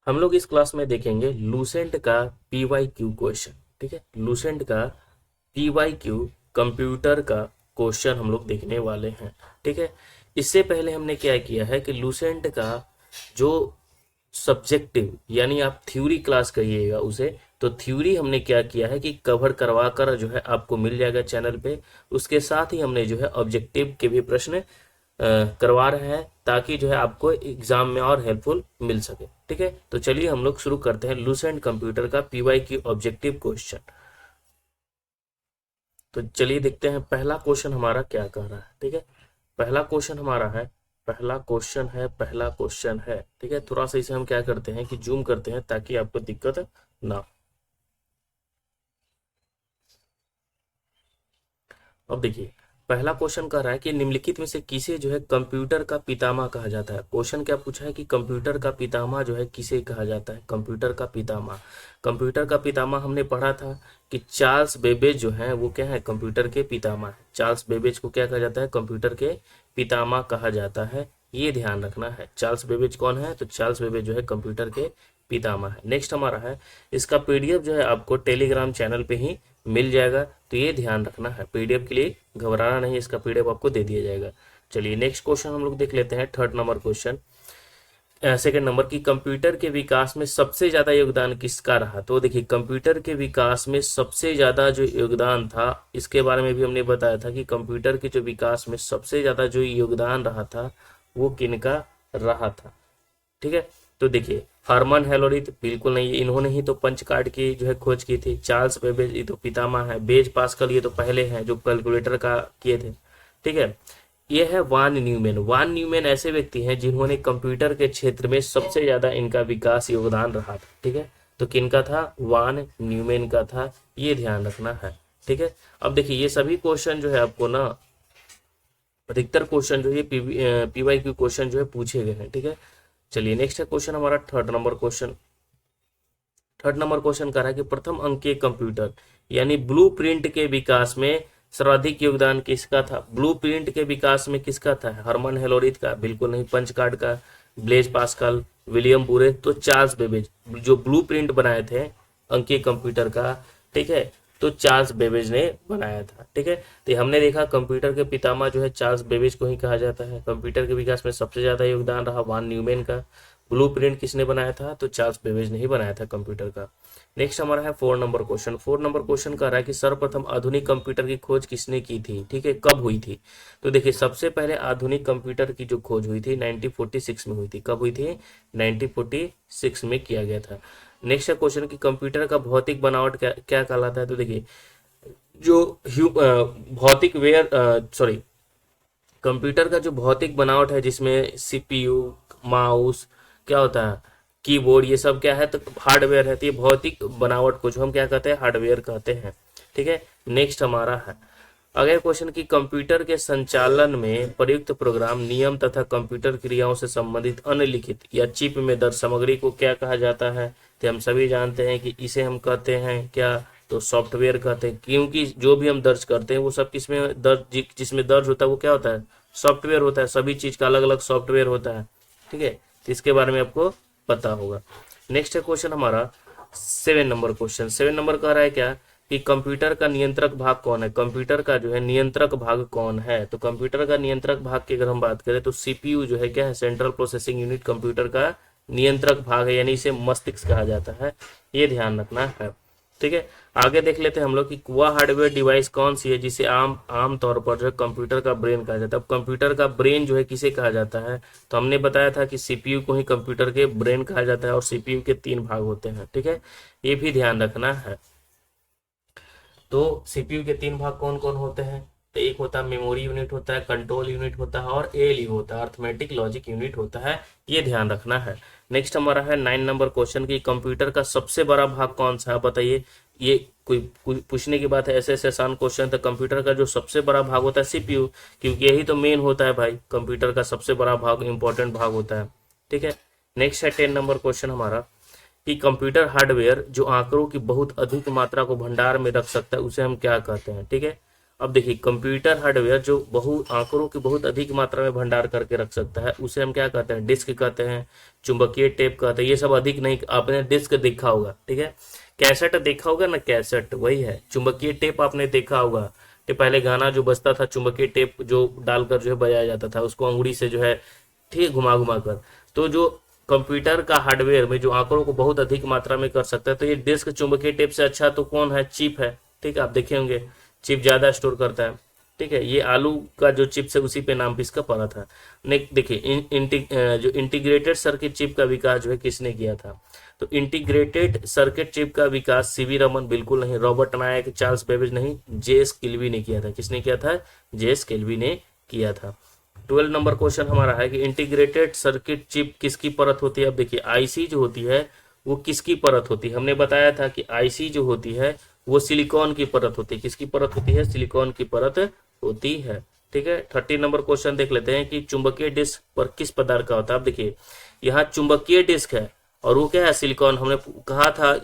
हम लोग इस क्लास में देखेंगे लूसेंट का पीवाईक्यू क्वेश्चन। ठीक है, लूसेंट का पीवाईक्यू कंप्यूटर का क्वेश्चन हम लोग देखने वाले हैं। ठीक है, इससे पहले हमने क्या किया है कि लूसेंट का जो सब्जेक्टिव यानी आप थ्योरी क्लास कहिएगा उसे, तो थ्योरी हमने क्या किया है कि कवर करवा कर जो है आपको मिल जाएगा चैनल पे। उसके साथ ही हमने जो है ऑब्जेक्टिव के भी प्रश्न करवा रहे हैं ताकि जो है आपको एग्जाम में और हेल्पफुल मिल सके। ठीक है, तो चलिए हम लोग शुरू करते हैं लूसेंट कंप्यूटर का पीवाई की ऑब्जेक्टिव क्वेश्चन। तो चलिए देखते हैं पहला क्वेश्चन हमारा क्या कह रहा है। ठीक है, पहला क्वेश्चन हमारा है, पहला क्वेश्चन है। ठीक है, थोड़ा सा इसे हम क्या करते हैं कि जूम करते हैं ताकि आपको दिक्कत ना हो। अब देखिए, पहला क्वेश्चन कह रहा है कि निम्नलिखित में से किसे जो है कंप्यूटर का पितामह कहा जाता है। क्वेश्चन क्या पूछा है कि कंप्यूटर का पितामह जो है किसे कहा जाता है, कंप्यूटर का पितामह। कंप्यूटर का पितामह हमने पढ़ा था कि चार्ल्स बेबेज जो है वो क्या है, कंप्यूटर के पितामह है। चार्ल्स बेबेज को क्या कहा जाता है, कंप्यूटर के पितामह कहा जाता है। ये ध्यान रखना है। चार्ल्स बेबेज कौन है, तो चार्ल्स बेबेज जो है कंप्यूटर के पितामह है। नेक्स्ट हमारा है, इसका पीडीएफ जो है आपको टेलीग्राम चैनल पे ही मिल जाएगा, तो ये ध्यान रखना है। पीडीएफ के लिए घबराना नहीं, इसका पीडीएफ आपको दे दिया जाएगा। चलिए नेक्स्ट क्वेश्चन हम लोग देख लेते हैं, third number question, second number की कंप्यूटर के विकास में सबसे ज्यादा योगदान किसका रहा। तो देखिए, कंप्यूटर के विकास में सबसे ज्यादा जो योगदान था, इसके बारे में भी हमने बताया था कि कंप्यूटर के जो विकास में सबसे ज्यादा जो योगदान रहा था वो किनका रहा था। ठीक है, तो देखिए, हरमन हेलोरिथ बिल्कुल नहीं, इन्होंने ही तो पंच कार्ड की जो है खोज की थी। चार्ल्स बेबेज ये तो पितामह है। बेज पास्कल ये तो पहले हैं जो कैलकुलेटर का किए थे। ठीक है, ये है वान न्यूमैन। वान न्यूमैन ऐसे व्यक्ति हैं जिन्होंने कंप्यूटर के क्षेत्र में सबसे ज्यादा इनका विकास योगदान रहा था। ठीक है, तो किनका था, वान न्यूमैन का था। ये ध्यान रखना है। ठीक है, अब देखिए ये सभी क्वेश्चन जो है आपको ना, अधिकतर क्वेश्चन जो है पीवाई क्यू क्वेश्चन जो है पूछे गए हैं। ठीक है, चलिए नेक्स्ट है क्वेश्चन हमारा third number question. Third number question कह रहा है कि प्रथम अंकीय कंप्यूटर यानी ब्लूप्रिंट के विकास में सर्वाधिक योगदान किसका था। ब्लूप्रिंट के विकास में किसका था, हरमन हेलोरिथ का बिल्कुल नहीं, पंच कार्ड का, ब्लेज पास्कल, विलियम बुरे, तो चार्ल्स बेबेज जो ब्लूप्रिंट बनाए थे अंकीय कंप्यूटर का। ठीक है, तो चार्ल्स बेबेज ने बनाया था। ठीक है, तो हमने देखा कंप्यूटर के पितामह जो है चार्ल्स बेबेज को ही कहा जाता है। कंप्यूटर के विकास में सबसे ज्यादा योगदान रहा वान न्यूमैन का। ब्लूप्रिंट किसने बनाया था, तो चार्ल्स बेबेज ने ही बनाया था कंप्यूटर का। नेक्स्ट हमारा है four number question. Four number question कह रहा है कि सर्वप्रथम आधुनिक कंप्यूटर की खोज किसने की थी। ठीक है, कब हुई थी। तो देखिए, सबसे पहले आधुनिक कंप्यूटर की जो खोज हुई थी 1946 में हुई थी। कब हुई थी, 1946 में किया गया था। नेक्स्ट है क्वेश्चन कि कंप्यूटर का भौतिक बनावट क्या क्या कहलाता है। तो देखिए, जो भौतिक वेयर सॉरी कंप्यूटर का जो भौतिक बनावट है जिसमें सीपीयू, माउस, क्या होता है, कीबोर्ड, ये सब क्या है, तो हार्डवेयर है। तो ये भौतिक बनावट को जो हम क्या कहते हैं, हार्डवेयर कहते हैं। ठीक है, नेक्स्ट हमारा है अगला क्वेश्चन की कंप्यूटर के संचालन में प्रयुक्त प्रोग्राम, नियम तथा कंप्यूटर क्रियाओं से संबंधित अन्य लिखित या चिप में दर्ज सामग्री को क्या कहा जाता है। तो हम सभी जानते हैं कि इसे हम कहते हैं क्या, तो सॉफ्टवेयर कहते हैं, क्योंकि जो भी हम दर्ज करते हैं वो सब किसमें दर्ज, जिसमें दर्ज होता है वो क्या होता है, सॉफ्टवेयर होता है। सभी चीज का अलग अलग सॉफ्टवेयर होता है। ठीक है, तो इसके बारे में आपको पता होगा। नेक्स्ट है क्वेश्चन हमारा seven number question. Seven number कह रहा है क्या कि कंप्यूटर का नियंत्रक भाग कौन है। कंप्यूटर का जो है नियंत्रक भाग कौन है। तो कंप्यूटर का नियंत्रक भाग की अगर हम बात करें तो सीपीयू जो है क्या है, सेंट्रल प्रोसेसिंग यूनिट कंप्यूटर का नियंत्रक भाग है, यानी इसे मस्तिष्क कहा जाता है। ये ध्यान रखना है। ठीक है, आगे देख लेते हैं हम लोग कि वह हार्डवेयर डिवाइस कौन सी है जिसे आम तौर पर जो है कंप्यूटर का ब्रेन कहा जाता है। अब कंप्यूटर का ब्रेन जो है किसे कहा जाता है, तो हमने बताया था कि सीपीयू को ही कंप्यूटर के ब्रेन कहा जाता है और सीपीयू के तीन भाग होते हैं। ठीक है, ये भी ध्यान रखना है। तो सीपीयू के तीन भाग कौन कौन होते हैं, तो एक होता है मेमोरी यूनिट होता है, कंट्रोल यूनिट होता है और एएलयू होता है, अर्थमेटिक लॉजिक यूनिट होता है। ये ध्यान रखना है। नेक्स्ट हमारा है नाइन नंबर क्वेश्चन की कंप्यूटर का सबसे बड़ा भाग कौन सा है, बताइए। ये कोई पूछने की बात है, ऐसे ऐसे आसान क्वेश्चन। तो कंप्यूटर का जो सबसे बड़ा भाग होता है सीपीयू, क्योंकि यही तो मेन होता है भाई, कंप्यूटर का सबसे बड़ा भाग, इंपॉर्टेंट भाग होता है। ठीक है, नेक्स्ट है टेन नंबर क्वेश्चन हमारा कि कंप्यूटर हार्डवेयर जो आंकड़ों की बहुत अधिक मात्रा को भंडार में रख सकता है उसे हम क्या कहते हैं। ठीक है, अब देखिए कंप्यूटर हार्डवेयर जो आंकड़ों की बहुत अधिक मात्रा में भंडार करके रख सकता है उसे हम क्या कहते हैं, डिस्क कहते हैं, चुंबकीय टेप कहते हैं। ये सब अधिक नहीं, आपने डिस्क देखा होगा, ठीक है, कैसेट देखा होगा ना, कैसेट वही है। चुंबकीय टेप आपने देखा होगा, कि पहले गाना जो बजता था चुंबकीय टेप जो डालकर जो है बजाया जाता था, उसको अंगुली से जो है, ठीक है, घुमा घुमा कर। तो जो कंप्यूटर का हार्डवेयर में जो आंकड़ों को बहुत अधिक मात्रा में कर सकता है, तो ये डिस्क चुंबकीय टेप से अच्छा तो कौन है, चिप है, ठीक है, आप देखे होंगे चिप ज्यादा स्टोर करता है, ठीक है। ये आलू का जो चिप्स है उसी पे नाम भी इसका पड़ा था। देखिए जो इंटीग्रेटेड सर्किट चिप का विकास जो है किसने किया था, तो इंटीग्रेटेड सर्किट चिप का विकास सीवी रमन बिल्कुल नहीं, रॉबर्ट नायक, चार्ल्स बेबेज नहीं, जेएस किल्वी ने किया था। किसने किया था, जेएस किल्वी ने किया था। 12 नंबर क्वेश्चन हमारा है कि इंटीग्रेटेड सर्किट चिप किसकी परत होती है। अब देखिए आईसी जो होती है वो किसकी परत होती है, हमने बताया था कि आईसी जो होती है वो सिलिकॉन की परत होती है। किसकी परत होती है, सिलिकॉन की परत होती है, ठीक है। 30 नंबर क्वेश्चन देख लेते हैं कि चुंबकीय डिस्क पर किस पदार्थ का होता है। अब देखिए यहाँ चुंबकीय डिस्क है और वो क्या है, सिलिकॉन। हमने कहा था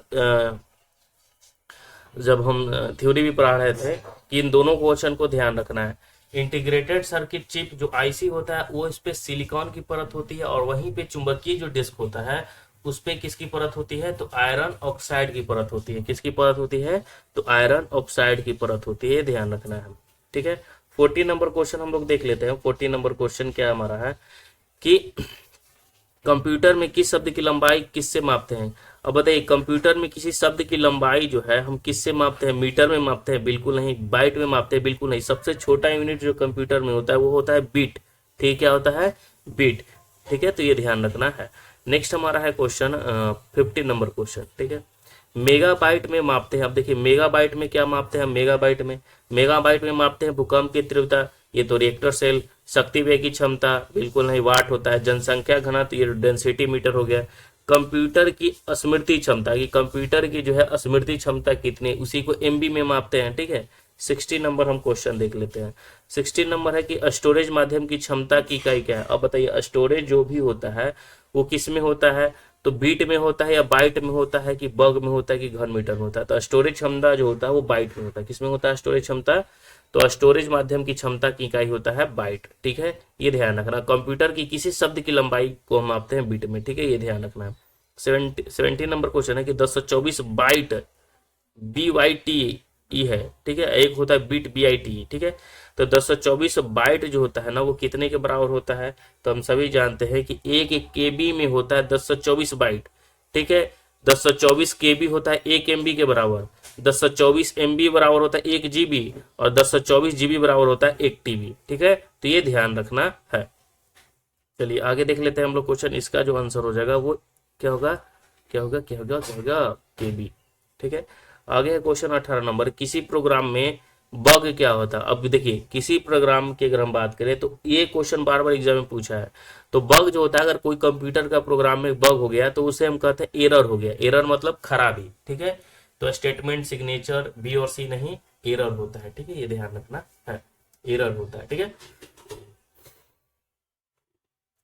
जब हम थ्योरी भी पढ़ा रहे थे कि इन दोनों क्वेश्चन को ध्यान रखना है। इंटीग्रेटेड सर्किट चिप जो आईसी होता है वो इस पे सिलिकॉन की परत होती है, और वहीं पे चुंबकीय जो डिस्क होता है उस पे किसकी परत होती है, तो आयरन ऑक्साइड की परत होती है। किसकी परत होती है, तो आयरन ऑक्साइड की परत होती है, ध्यान रखना है, ठीक है। 40 नंबर क्वेश्चन हम लोग देख लेते हैं। 40 नंबर क्वेश्चन क्या हमारा है कि कंप्यूटर में किस शब्द की लंबाई किससे मापते हैं। अब बताइए कंप्यूटर में किसी शब्द की लंबाई जो है हम किससे मापते हैं, मीटर में मापते हैं, बिल्कुल नहीं। बाइट में मापते हैं, बिल्कुल नहीं। सबसे छोटा यूनिट जो कंप्यूटर में होता है वो होता है बीट, ठीक, क्या होता है, बीट, ठीक है, तो ये ध्यान रखना है। नेक्स्ट हमारा है क्वेश्चन 50 नंबर क्वेश्चन, ठीक है, मेगाबाइट में मापते हैं। अब देखिए मेगाबाइट में क्या मापते हैं, मेगाबाइट में मापते हैं भूकंप की तीव्रता, ये तो रिएक्टर सेल। शक्ति व्यय की क्षमता, बिल्कुल नहीं, वाट होता है। जनसंख्या घनत्व, ये डेंसिटी मीटर हो गया। कंप्यूटर की स्मृति क्षमता, कि कंप्यूटर की जो है स्मृति क्षमता कितनी, उसी को एमबी में मापते हैं, ठीक है। 60 नंबर हम क्वेश्चन देख लेते हैं। 60 नंबर है कि स्टोरेज माध्यम की क्षमता की इकाई क्या है। अब बताइए स्टोरेज जो भी होता है वो किस में होता है, तो बीट में होता है या बाइट में होता है कि बग में होता है कि घन मीटर में होता है। तो स्टोरेज क्षमता जो होता है वो बाइट में होता है। किसमें होता है स्टोरेज क्षमता, तो स्टोरेज माध्यम की क्षमता की इकाई होता है बाइट, ठीक है, ये ध्यान रखना। कंप्यूटर की किसी शब्द की लंबाई को हम मापते हैं बीट में, ठीक है, ये ध्यान रखना है। 70 नंबर क्वेश्चन है कि 1024 बाइट BYTE है, ठीक है, एक होता है बीट BITE, ठीक है। तो 1024 बाइट जो होता है ना वो कितने के बराबर होता है, तो हम सभी जानते हैं कि एक KB में होता है 1024 बाइट, ठीक है। 1024 KB होता है 1 MB के बराबर, 1024 MB बराबर होता है 1 GB, और 1024 GB बराबर होता है 1 TB, ठीक है, तो ये ध्यान रखना है। चलिए आगे देख लेते हैं हम लोग क्वेश्चन। इसका जो आंसर हो जाएगा वो क्या होगा, KB, ठीक है। आगे है क्वेश्चन 18 नंबर, किसी प्रोग्राम में बग क्या होता है। अब देखिए किसी प्रोग्राम की अगर हम बात करें तो ये क्वेश्चन बार बार एग्जाम में पूछा है। तो बग जो होता है, अगर कोई कंप्यूटर का प्रोग्राम में बग हो गया तो उसे हम कहते हैं एरर हो गया। एरर मतलब खराबी, ठीक है। तो स्टेटमेंट सिग्नेचर बी और सी नहीं, एरर होता है, ठीक है, ये ध्यान रखना है, एरर होता है, ठीक है।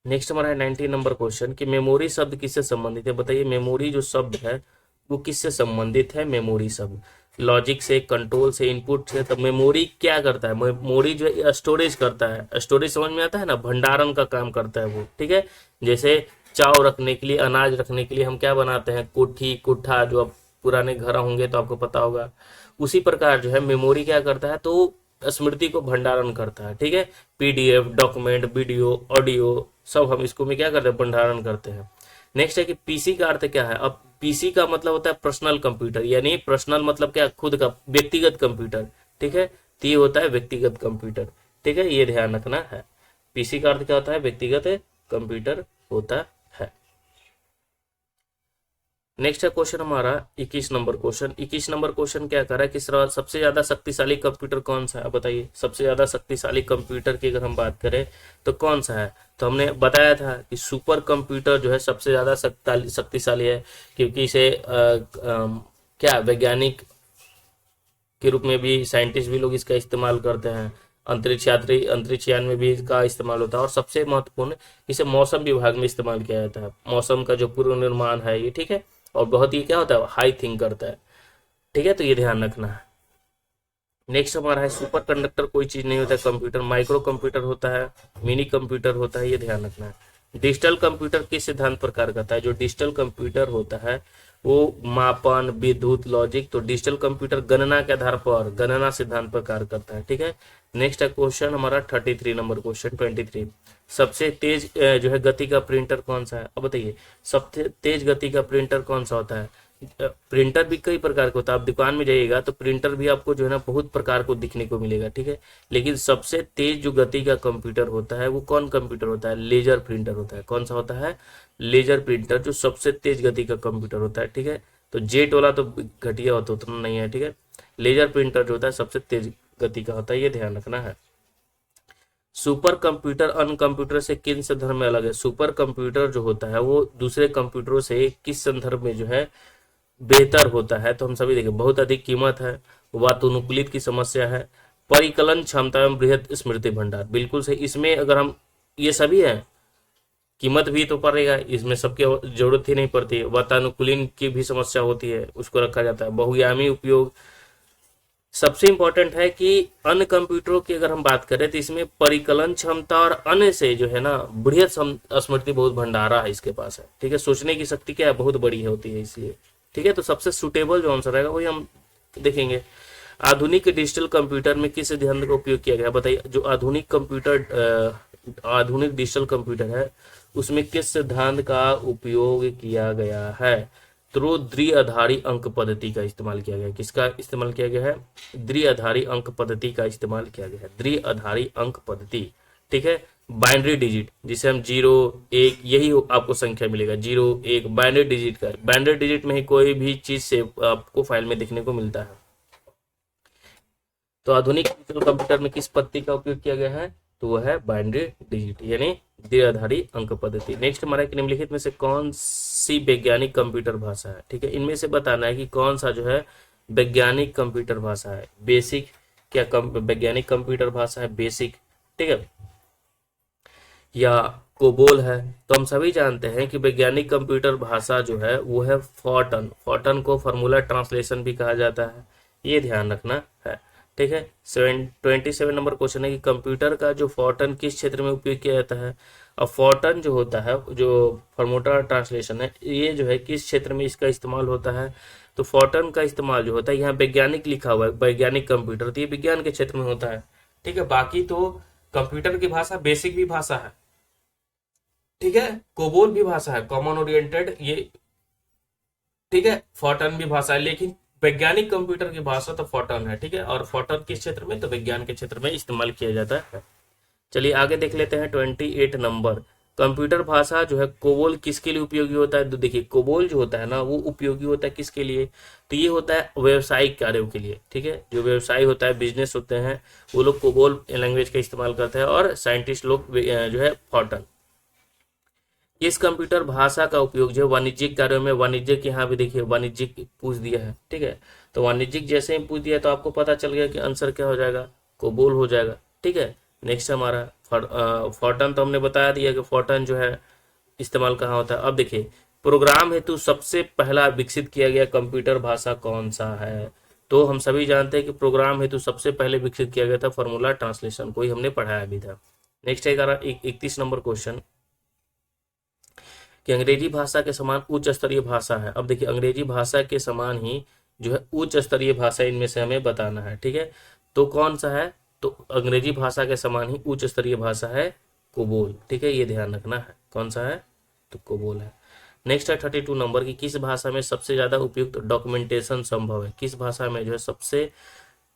नेक्स्ट हमारा है 19 नंबर क्वेश्चन कि मेमोरी शब्द किससे संबंधित है। बताइए मेमोरी जो शब्द है वो किससे संबंधित है। मेमोरी शब्द लॉजिक से, कंट्रोल से, इनपुट से। तो मेमोरी क्या करता है, मेमोरी जो है स्टोरेज करता है। स्टोरेज समझ में आता है ना, भंडारण का काम करता है वो, ठीक है। जैसे चाव रखने के लिए, अनाज रखने के लिए हम क्या बनाते हैं, कोठी, कुट्ठा, जो अब पुराने घर होंगे तो आपको पता होगा। उसी प्रकार जो है मेमोरी क्या करता है, तो स्मृति को भंडारण करता है, ठीक है। PDF, डॉक्यूमेंट, वीडियो, ऑडियो, सब हम इसको में क्या करते हैं, भंडारण करते हैं। नेक्स्ट है कि पीसी का अर्थ क्या है। अब पीसी का मतलब होता है पर्सनल कंप्यूटर, यानी पर्सनल मतलब क्या, खुद का, व्यक्तिगत कंप्यूटर, ठीक है, तो ये होता है व्यक्तिगत कंप्यूटर, ठीक है, ये ध्यान रखना है। पीसी का अर्थ क्या होता है, व्यक्तिगत कंप्यूटर होता है। नेक्स्ट है क्वेश्चन हमारा 21 नंबर क्वेश्चन। 21 नंबर क्वेश्चन क्या कर रहा है कि सबसे ज्यादा शक्तिशाली कंप्यूटर कौन सा है। बताइए सबसे ज्यादा शक्तिशाली कंप्यूटर की अगर हम बात करें तो कौन सा है। तो हमने बताया था कि सुपर कंप्यूटर जो है सबसे ज्यादा शक्तिशाली है, क्योंकि इसे क्या वैज्ञानिक के रूप में भी, साइंटिस्ट भी लोग इसका इस्तेमाल करते हैं। अंतरिक्ष यात्री, अंतरिक्ष यान में भी इसका इस्तेमाल होता है। और सबसे महत्वपूर्ण, इसे मौसम विभाग में इस्तेमाल किया जाता है। मौसम का जो पूर्व निर्माण है ये, ठीक है, और बहुत ही क्या होता है, हाई थिंक करता है, ठीक है, तो ये ध्यान रखना है। नेक्स्ट हमारा है सुपर कंडक्टर कोई चीज नहीं होता है कंप्यूटर, माइक्रो कंप्यूटर होता है, मिनी कंप्यूटर होता है, ये ध्यान रखना है। डिजिटल कंप्यूटर किस सिद्धांत पर कार्य करता है? जो डिजिटल कंप्यूटर होता है वो मापन, विद्युत, लॉजिक, तो डिजिटल कंप्यूटर गणना के आधार पर, गणना सिद्धांत पर कार्य करता है। ठीक है, नेक्स्ट है क्वेश्चन हमारा 33 नंबर क्वेश्चन 23। सबसे तेज जो है गति का प्रिंटर कौन सा है? अब बताइए, सबसे तेज गति का प्रिंटर कौन सा होता है? प्रिंटर भी कई प्रकार का होता है, आप दुकान में जाइएगा तो प्रिंटर भी आपको जो है ना बहुत प्रकार को दिखने को मिलेगा। ठीक है, लेकिन सबसे तेज जो गति का कंप्यूटर होता है वो कौन कंप्यूटर होता है? लेजर प्रिंटर होता है। कौन सा होता है? लेजर प्रिंटर जो सबसे तेज गति का कंप्यूटर होता है। ठीक है, तो जेट वाला तो घटिया होता उतना नहीं है। ठीक है, लेजर प्रिंटर जो होता है सबसे तेज गति का होता है, ये ध्यान रखना है। सुपर कंप्यूटर अन्य कंप्यूटर से किन संदर्भ में अलग है? सुपर कंप्यूटर जो होता है वो दूसरे कंप्यूटरों से किस संदर्भ में जो है बेहतर होता है? तो हम सभी देखें, बहुत अधिक कीमत है, वातानुकूलित की समस्या है, परिकलन क्षमता एवं बृहद स्मृति भंडार। बिल्कुल सही, इसमें अगर हम ये सभी है, कीमत भी तो पड़ेगा, इसमें सबकी जरूरत ही नहीं पड़ती है। वातानुकूलन की भी समस्या होती है, उसको रखा जाता है। बहुआयामी उपयोग सबसे इंपॉर्टेंट है कि अन्य कंप्यूटरों की अगर हम बात करें तो इसमें परिकलन क्षमता और अन्य से जो है ना बृहद स्मृति बहुत भंडारा है इसके पास है। ठीक है, सोचने की शक्ति क्या है, बहुत बड़ी होती है इसलिए। ठीक है, तो सबसे सुटेबल जो आंसर रहेगा वही हम देखेंगे। आधुनिक डिजिटल कंप्यूटर में किस सिद्धांत का उपयोग किया गया? बताइए, जो आधुनिक कंप्यूटर आधुनिक डिजिटल कंप्यूटर है उसमें किस सिद्धांत का उपयोग किया गया है? तो द्विआधारी अंक पद्धति का इस्तेमाल किया गया है। किसका इस्तेमाल किया गया है? द्विआधारी अंक पद्धति का इस्तेमाल किया गया है, द्विआधारी अंक पद्धति। ठीक है, बाइनरी डिजिट जिसे हम 0 1 यही आपको संख्या मिलेगा, 0 1 बाइनरी डिजिट का। बाइनरी डिजिट में ही कोई भी चीज से आपको फाइल में दिखने को मिलता है। तो आधुनिक डिजिटल कंप्यूटर में किस पद्धति का उपयोग किया गया है? तो वह है बाइनरी डिजिट यानी द्विआधारी अंक पद्धति। नेक्स्ट हमारा निम्नलिखित में से कौन सी वैज्ञानिक कंप्यूटर भाषा है? ठीक है, इनमें से बताना है कि कौन सा जो है वैज्ञानिक कंप्यूटर भाषा है। बेसिक क्या वैज्ञानिक कंप्यूटर भाषा है? बेसिक, ठीक है, या कोबोल है? तो हम सभी जानते हैं कि वैज्ञानिक कंप्यूटर भाषा जो है वो है फॉर्टन। फॉर्टन को फार्मूला ट्रांसलेशन भी कहा जाता है, ये ध्यान रखना है। ठीक है, 27 नंबर क्वेश्चन है कि कंप्यूटर का जो फॉर्टन किस क्षेत्र में उपयोग किया जाता है? अब फॉर्टन जो होता है, जो फार्मूला ट्रांसलेशन है, ये जो है किस क्षेत्र में इसका इस्तेमाल होता है? तो फॉर्टन का इस्तेमाल जो होता है, यहाँ वैज्ञानिक लिखा हुआ है, वैज्ञानिक कंप्यूटर, तो ये विज्ञान के क्षेत्र में होता है। ठीक है, बाकी तो कंप्यूटर की भाषा बेसिक भी भाषा है, ठीक है, कोबोल भी भाषा है, कॉमन ओरिएंटेड, ये ठीक है, फॉर्टन भी भाषा है, लेकिन वैज्ञानिक कंप्यूटर की भाषा तो फॉर्टन है। ठीक है, और फॉर्टन किस क्षेत्र में? तो विज्ञान के क्षेत्र में इस्तेमाल किया जाता है। चलिए आगे देख लेते हैं 28 नंबर। कंप्यूटर भाषा जो है कोबोल किसके लिए उपयोगी होता है? तो देखिए, कोबोल जो होता है ना वो उपयोगी होता है किसके लिए? तो ये होता है व्यवसायिक कार्यों के लिए। ठीक है, जो व्यवसाय होता है, बिजनेस होते हैं, वो लोग कोबोल लैंग्वेज का इस्तेमाल करते हैं, और साइंटिस्ट लोग जो है फॉर्टन। इस कंप्यूटर भाषा का उपयोग जो है वाणिज्यिक कार्यों में, वाणिज्यिक यहाँ भी देखिए वाणिज्यिक पूछ दिया है। ठीक है, तो वाणिज्यिक जैसे ही पूछ दिया तो आपको पता चल गया कि आंसर क्या हो जाएगा, कोबोल हो जाएगा। ठीक है, नेक्स्ट हमारा फॉर्टन, तो हमने बता दिया कि फॉर्टन जो है इस्तेमाल कहाँ होता है। अब देखिए, प्रोग्राम हेतु सबसे पहला विकसित किया गया कंप्यूटर भाषा कौन सा है? तो हम सभी जानते हैं कि प्रोग्राम हेतु सबसे पहले विकसित किया गया था फार्मूला ट्रांसलेशन, कोई हमने पढ़ाया भी था। नेक्स्ट है 31 नंबर क्वेश्चन कि अंग्रेजी भाषा के समान उच्च स्तरीय भाषा है। अब देखिए, अंग्रेजी भाषा के समान ही जो है उच्च स्तरीय भाषा इनमें से हमें बताना है। ठीक है, तो कौन सा है? तो अंग्रेजी भाषा के समान ही उच्च स्तरीय भाषा है कोबोल। ठीक है, ये ध्यान रखना है, कौन सा है? तो कोबोल है। नेक्स्ट है 32 नंबर की किस भाषा में सबसे ज्यादा उपयुक्त डॉक्यूमेंटेशन संभव है? किस भाषा में जो है सबसे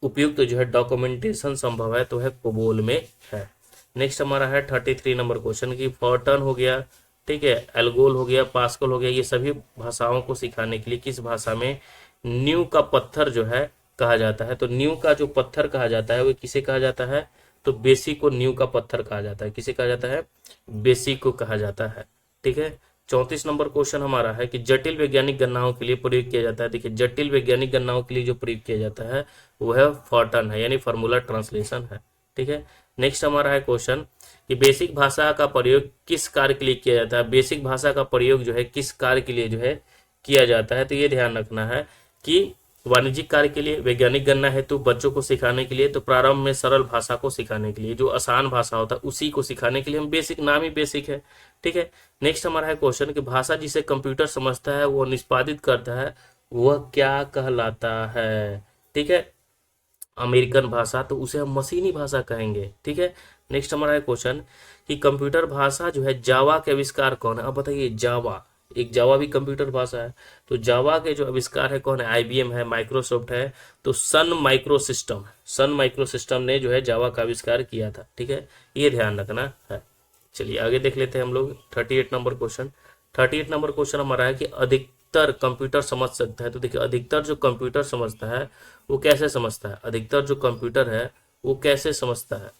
उपयुक्त जो है डॉक्यूमेंटेशन संभव है? तो है कोबोल में है। नेक्स्ट हमारा है 33 नंबर क्वेश्चन की फॉर्टन हो गया, ठीक है, एल्गोल हो गया, पास्कल हो गया, ये सभी भाषाओं को सिखाने के लिए किस भाषा में नींव का पत्थर जो है कहा जाता है? तो नींव का जो पत्थर कहा जाता है वो किसे कहा जाता है? तो बेसिक को नींव का पत्थर कहा जाता है। किसे कहा जाता है? बेसिक को कहा जाता है। ठीक है, 34 नंबर क्वेश्चन हमारा है कि जटिल वैज्ञानिक गणनाओं के लिए प्रयोग किया जाता है। देखिए, जटिल वैज्ञानिक गणनाओं के लिए जो प्रयोग किया जाता है वो है फॉर्टन है, यानी फार्मूला ट्रांसलेशन है। ठीक है, नेक्स्ट हमारा है क्वेश्चन कि बेसिक भाषा का प्रयोग किस कार्य के लिए किया जाता है? बेसिक भाषा का प्रयोग जो है किस कार्य के लिए जो है किया जाता है? तो ये ध्यान रखना है कि वाणिज्यिक कार्य के लिए, वैज्ञानिक गणना हेतु, बच्चों को सिखाने के लिए, तो प्रारंभ में सरल भाषा को सिखाने के लिए, जो आसान भाषा होता है उसी को सिखाने के लिए हम बेसिक, नाम ही बेसिक है। ठीक है। नेक्स्ट हमारा है क्वेश्चन कि भाषा जिसे कंप्यूटर समझता है वो निष्पादित करता है वह क्या कहलाता है। ठीक है। अमेरिकन भाषा तो उसे हम मशीनी भाषा कहेंगे। ठीक है। नेक्स्ट हमारा है क्वेश्चन कि कंप्यूटर भाषा जो है जावा के आविष्कार कौन है। अब बताइए, जावा, एक जावा भी कंप्यूटर भाषा है, तो जावा के जो आविष्कार है कौन है। आईबीएम है, माइक्रोसॉफ्ट है, तो सन माइक्रो सिस्टम ने जो है जावा का आविष्कार किया था। ठीक है, ये ध्यान रखना है। चलिए आगे देख लेते हैं हम लोग 38 नंबर क्वेश्चन। 38 नंबर क्वेश्चन हमारा है कि अधिकतर कंप्यूटर समझ सकता है। तो देखिए, अधिकतर जो कंप्यूटर समझता है वो कैसे समझता है, अधिकतर जो कंप्यूटर है वो कैसे समझता है।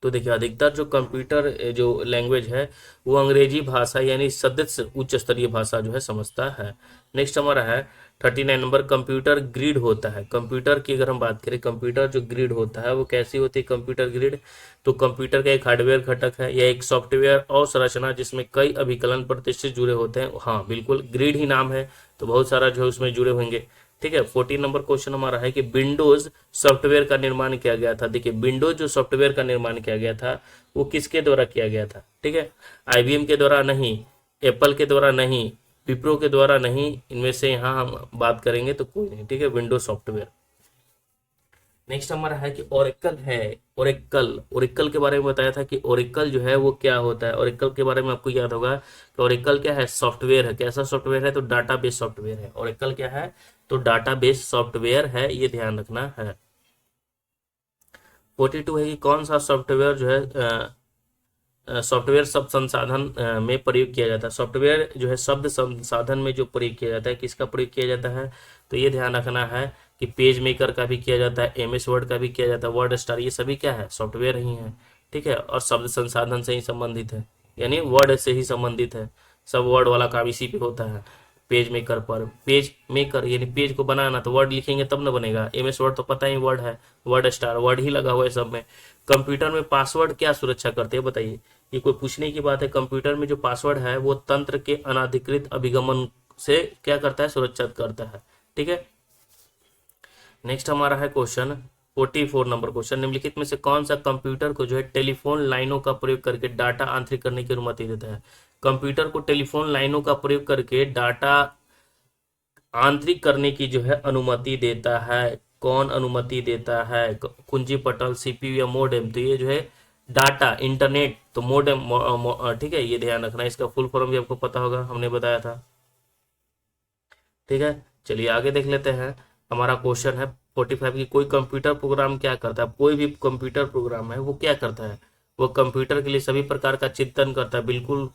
तो देखिए, अधिकतर जो कंप्यूटर जो लैंग्वेज है वो अंग्रेजी भाषा यानी सदस्य उच्च स्तरीय भाषा जो है समझता है। नेक्स्ट हमारा है 39 नंबर, कंप्यूटर ग्रिड होता है। कंप्यूटर की अगर हम बात करें, कंप्यूटर जो ग्रिड होता है वो कैसी होती है कंप्यूटर ग्रिड। तो कंप्यूटर का एक हार्डवेयर घटक है या एक सॉफ्टवेयर और संरचना जिसमें कई अभिकलन प्रतिष्ठित जुड़े होते हैं। हाँ बिल्कुल, ग्रिड ही नाम है, तो बहुत सारा जो है उसमें जुड़े होंगे। ठीक है। 14 नंबर क्वेश्चन हमारा है कि विंडोज सॉफ्टवेयर का निर्माण किया गया था। देखिए, विंडोज जो सॉफ्टवेयर का निर्माण किया गया था वो किसके द्वारा किया गया था। ठीक है, आईबीएम के द्वारा नहीं, एप्पल के द्वारा नहीं, विप्रो के द्वारा नहीं, इनमें से यहाँ हम बात करेंगे तो कोई नहीं। ठीक है, विंडोज सॉफ्टवेयर। नेक्स्ट हमारा है कि ओरेकल है। ओरेकल के बारे में बताया था कि ओरेकल जो है वो क्या होता है। ओरेकल के बारे में आपको याद होगा कि ओरेकल क्या है, सॉफ्टवेयर है। कैसा सॉफ्टवेयर है, तो डाटाबेस सॉफ्टवेयर है। ओरेकल क्या है, तो डाटाबेस सॉफ्टवेयर है, ये ध्यान रखना है। 42 है कि कौन सा सॉफ्टवेयर जो है सॉफ्टवेयर शब्द संसाधन में प्रयोग किया जाता है। सॉफ्टवेयर जो है शब्द संसाधन में जो प्रयोग किया जाता है, किसका प्रयोग किया जाता है, तो ये ध्यान रखना है कि पेज मेकर का भी किया जाता है, एमएस वर्ड का भी किया जाता है, वर्ड स्टार, ये सभी क्या है, सॉफ्टवेयर ही है। ठीक है, और शब्द संसाधन से ही संबंधित है, यानी वर्ड से ही संबंधित है। सब वर्ड वाला काम इसी पे होता है। पेज मेकर पर, पेज मेकर यानी पेज को बनाना, तो वर्ड लिखेंगे तब ना बनेगा। एमएस वर्ड तो पता ही वर्ड है, वर्ड स्टार वर्ड ही लगा हुआ है सब में। कंप्यूटर में पासवर्ड क्या सुरक्षा करते हैं बताइए, ये कोई पूछने की बात है। कंप्यूटर में जो पासवर्ड है वो तंत्र के अनाधिकृत अभिगमन से क्या करता है, सुरक्षित करता है। ठीक है। नेक्स्ट हमारा है क्वेश्चन 44 नंबर क्वेश्चन, निम्नलिखित में से कौन सा कंप्यूटर को जो है टेलीफोन लाइनों का प्रयोग करके डाटा आंतरिक करने की अनुमति देता है। कंप्यूटर को टेलीफोन लाइनों का प्रयोग करके डाटा आंतरिक करने की जो है अनुमति देता है। कौन अनुमति देता है, कुंजी पटल, सीपीयू या मोडेम। तो ये जो है डाटा इंटरनेट, तो मोडेम। ठीक है, ये ध्यान रखना, इसका फुल फॉर्म भी आपको पता होगा, हमने बताया था। ठीक है, चलिए आगे देख लेते हैं। हमारा क्वेश्चन है 45 की कोई कंप्यूटर प्रोग्राम क्या करता है। कोई भी कंप्यूटर प्रोग्राम है वो क्या करता है, वो कंप्यूटर के लिए सभी प्रकार का चिंतन करता है। बिल्कुल,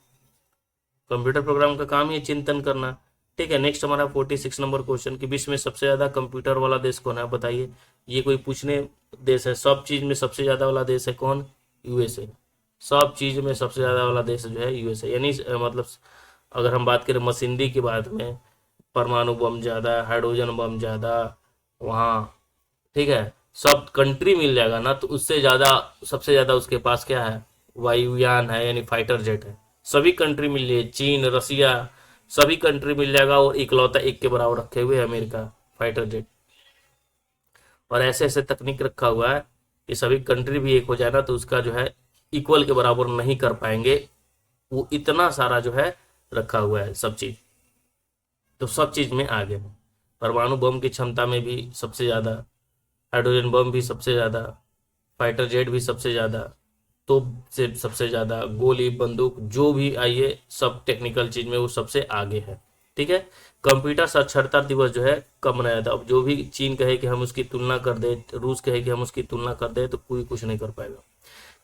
कंप्यूटर प्रोग्राम का काम ही है चिंतन करना। ठीक है। नेक्स्ट हमारा 46 नंबर क्वेश्चन कि विश्व में सबसे ज्यादा कंप्यूटर वाला देश कौन है, बताइए। ये कोई पूछने देश है, सब चीज में सबसे ज्यादा वाला देश है कौन, यूएसए। सब चीज में सबसे ज्यादा वाला देश जो है यूएसए, यानी मतलब अगर हम बात करें मशीनरी की बात में, परमाणु बम ज्यादा, हाइड्रोजन बम ज्यादा वहाँ। ठीक है, सब कंट्री मिल जाएगा ना, तो उससे ज्यादा, सबसे ज्यादा उसके पास क्या है, वायुयान है, यानी फाइटर जेट है। सभी कंट्री मिल जाए, चीन, रसिया, सभी कंट्री मिल जाएगा, और इकलौता एक के बराबर रखे हुए है अमेरिका फाइटर जेट। और ऐसे ऐसे तकनीक रखा हुआ है कि सभी कंट्री भी एक हो जाए ना, तो उसका जो है इक्वल के बराबर नहीं कर पाएंगे। वो इतना सारा जो है रखा हुआ है सब चीज, तो सब चीज में आगे है। परमाणु बम की क्षमता में भी सबसे ज्यादा, हाइड्रोजन बम भी सबसे ज्यादा, फाइटर जेट भी सबसे ज्यादा, तोप से सबसे ज्यादा, गोली बंदूक जो भी आइए सब टेक्निकल चीज में वो सबसे आगे है। ठीक है। कंप्यूटर साक्षरता दिवस जो है कब मनाया था। अब जो भी चीन कहे कि हम उसकी तुलना कर दे, रूस कहे कि हम उसकी तुलना कर दे, तो कोई कुछ नहीं कर पाएगा।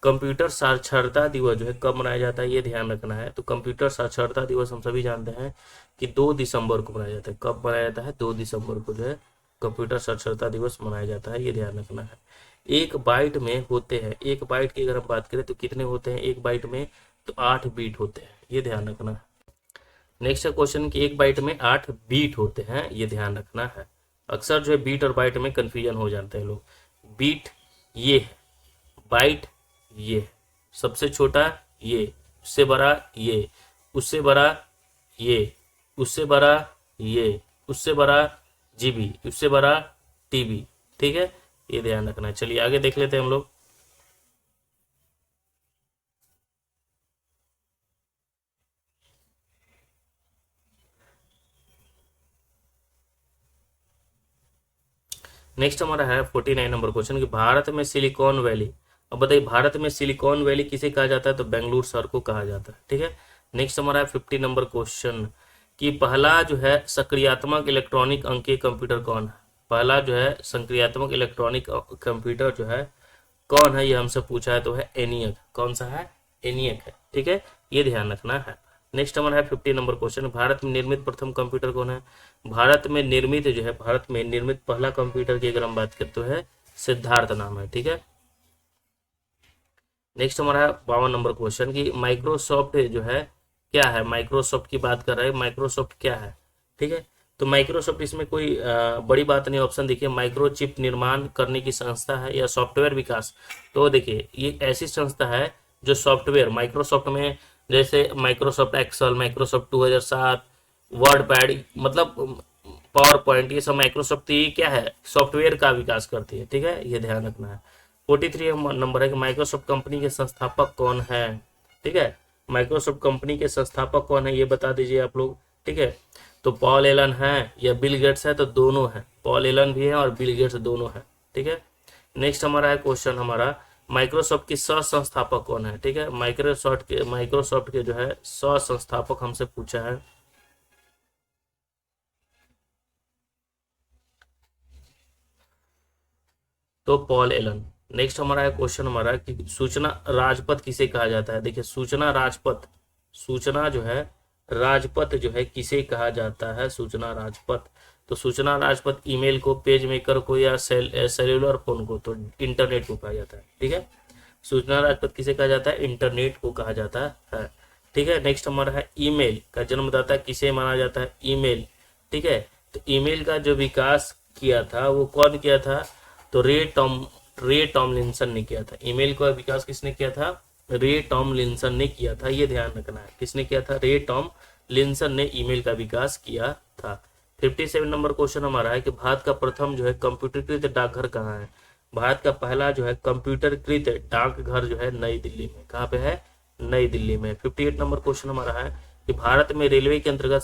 कंप्यूटर साक्षरता दिवस जो है कब मनाया जाता है, ये ध्यान रखना है। तो कंप्यूटर साक्षरता दिवस हम सभी जानते हैं कि 2 दिसंबर को मनाया जाता है। कब मनाया जाता है, 2 दिसंबर को जो है कंप्यूटर साक्षरता दिवस मनाया जाता है, ये ध्यान रखना है। 1 बाइट में होते हैं, 1 बाइट की अगर हम बात करें तो कितने होते हैं 1 बाइट में, तो 8 बीट होते हैं, ये ध्यान रखना है। नेक्स्ट क्वेश्चन की 1 बाइट में 8 बीट होते हैं, ये ध्यान रखना है। अक्सर जो है बीट और बाइट में कंफ्यूजन हो जाते हैं लोग। बीट ये है, बाइट ये है, सबसे छोटा ये, उससे बड़ा ये, उससे बड़ा ये, उससे बड़ा ये, उससे बड़ा जीबी, उससे बड़ा टीबी। ठीक है, ये ध्यान रखना है। चलिए आगे देख लेते हैं हम लोग। नेक्स्ट हमारा है 49 नंबर क्वेश्चन कि भारत में सिलिकॉन वैली, अब बताइए भारत में सिलिकॉन वैली किसे कहा जाता है, तो बेंगलुरु शहर को कहा जाता है। ठीक है, नेक्स्ट हमारा है 50 नंबर क्वेश्चन कि पहला जो है सक्रियात्मक इलेक्ट्रॉनिक अंकीय कंप्यूटर कौन है, पहला जो है सक्रियात्मक इलेक्ट्रॉनिक कंप्यूटर जो है कौन है, ये हमसे पूछा है, तो है एनियक। कौन सा है, एनियक है। ठीक है, ये ध्यान रखना है। नेक्स्ट हमारा है 50 नंबर क्वेश्चन, भारत में निर्मित प्रथम कंप्यूटर कौन है, भारत में निर्मित जो है, भारत में निर्मित पहला कंप्यूटर की अगर हम बात करते तो है सिद्धार्थ नाम है। ठीक है, नेक्स्ट हमारा है 52 नंबर क्वेश्चन कि माइक्रोसॉफ्ट जो है क्या है, माइक्रोसॉफ्ट की बात कर रहे हैं, माइक्रोसॉफ्ट क्या है। ठीक है, तो माइक्रोसॉफ्ट इसमें कोई बड़ी बात नहीं, ऑप्शन देखिए माइक्रोचिप निर्माण करने की संस्था है या सॉफ्टवेयर विकास। तो देखिए ये ऐसी संस्था है जो सॉफ्टवेयर माइक्रोसॉफ्ट में, जैसे Microsoft Excel, Microsoft 2007, word pad, मतलब पावर पॉइंट, ये सब माइक्रोसॉफ्ट ये क्या है, सॉफ्टवेयर का विकास करती है। ठीक है, ये ध्यान रखना है। 43 नंबर है कि माइक्रोसॉफ्ट कंपनी के संस्थापक कौन है। ठीक है, माइक्रोसॉफ्ट कंपनी के संस्थापक कौन है ये बता दीजिए आप लोग। ठीक है, तो पॉल एलन है या बिल गेट्स है, तो दोनों है, पॉल एलन भी है और बिल गेट्स दोनों है। ठीक है, नेक्स्ट हमारा है क्वेश्चन हमारा माइक्रोसॉफ्ट की सह संस्थापक कौन है। ठीक है, माइक्रोसॉफ्ट के जो है सह संस्थापक हमसे पूछा है, तो पॉल एलन। नेक्स्ट हमारा है क्वेश्चन हमारा कि सूचना राजपथ किसे कहा जाता है। देखिए सूचना राजपथ, सूचना जो है राजपथ जो है किसे कहा जाता है, सूचना राजपथ। तो सूचना राजपथ ईमेल को, पेज मेकर को या सेल्युलर फोन को, तो इंटरनेट को कहा जाता है। ठीक है, सूचना राजपथ किसे कहा जाता है, इंटरनेट को कहा जाता है। ठीक है, नेक्स्ट हमारा है ईमेल का जन्मदाता किसे माना जाता है, ईमेल। ठीक है, तो ईमेल का जो विकास किया था वो कौन किया था, तो रे टॉमलिंसन ने किया था। ईमेल का विकास किसने किया था, रे टॉमलिंसन ने किया था। ये ध्यान रखना है, किसने किया था, रे टॉमलिंसन ने ईमेल का विकास किया था। 57 नंबर क्वेश्चन हमारा है कि भारत का प्रथम जो है कंप्यूटरीकृत डाकघर कहाँ है, भारत का पहला जो है कंप्यूटरकृत डाकघर जो है नई दिल्ली में, कहाँ पे है, नई दिल्ली में। 58 नंबर क्वेश्चन हमारा है कि भारत में रेलवे के अंतर्गत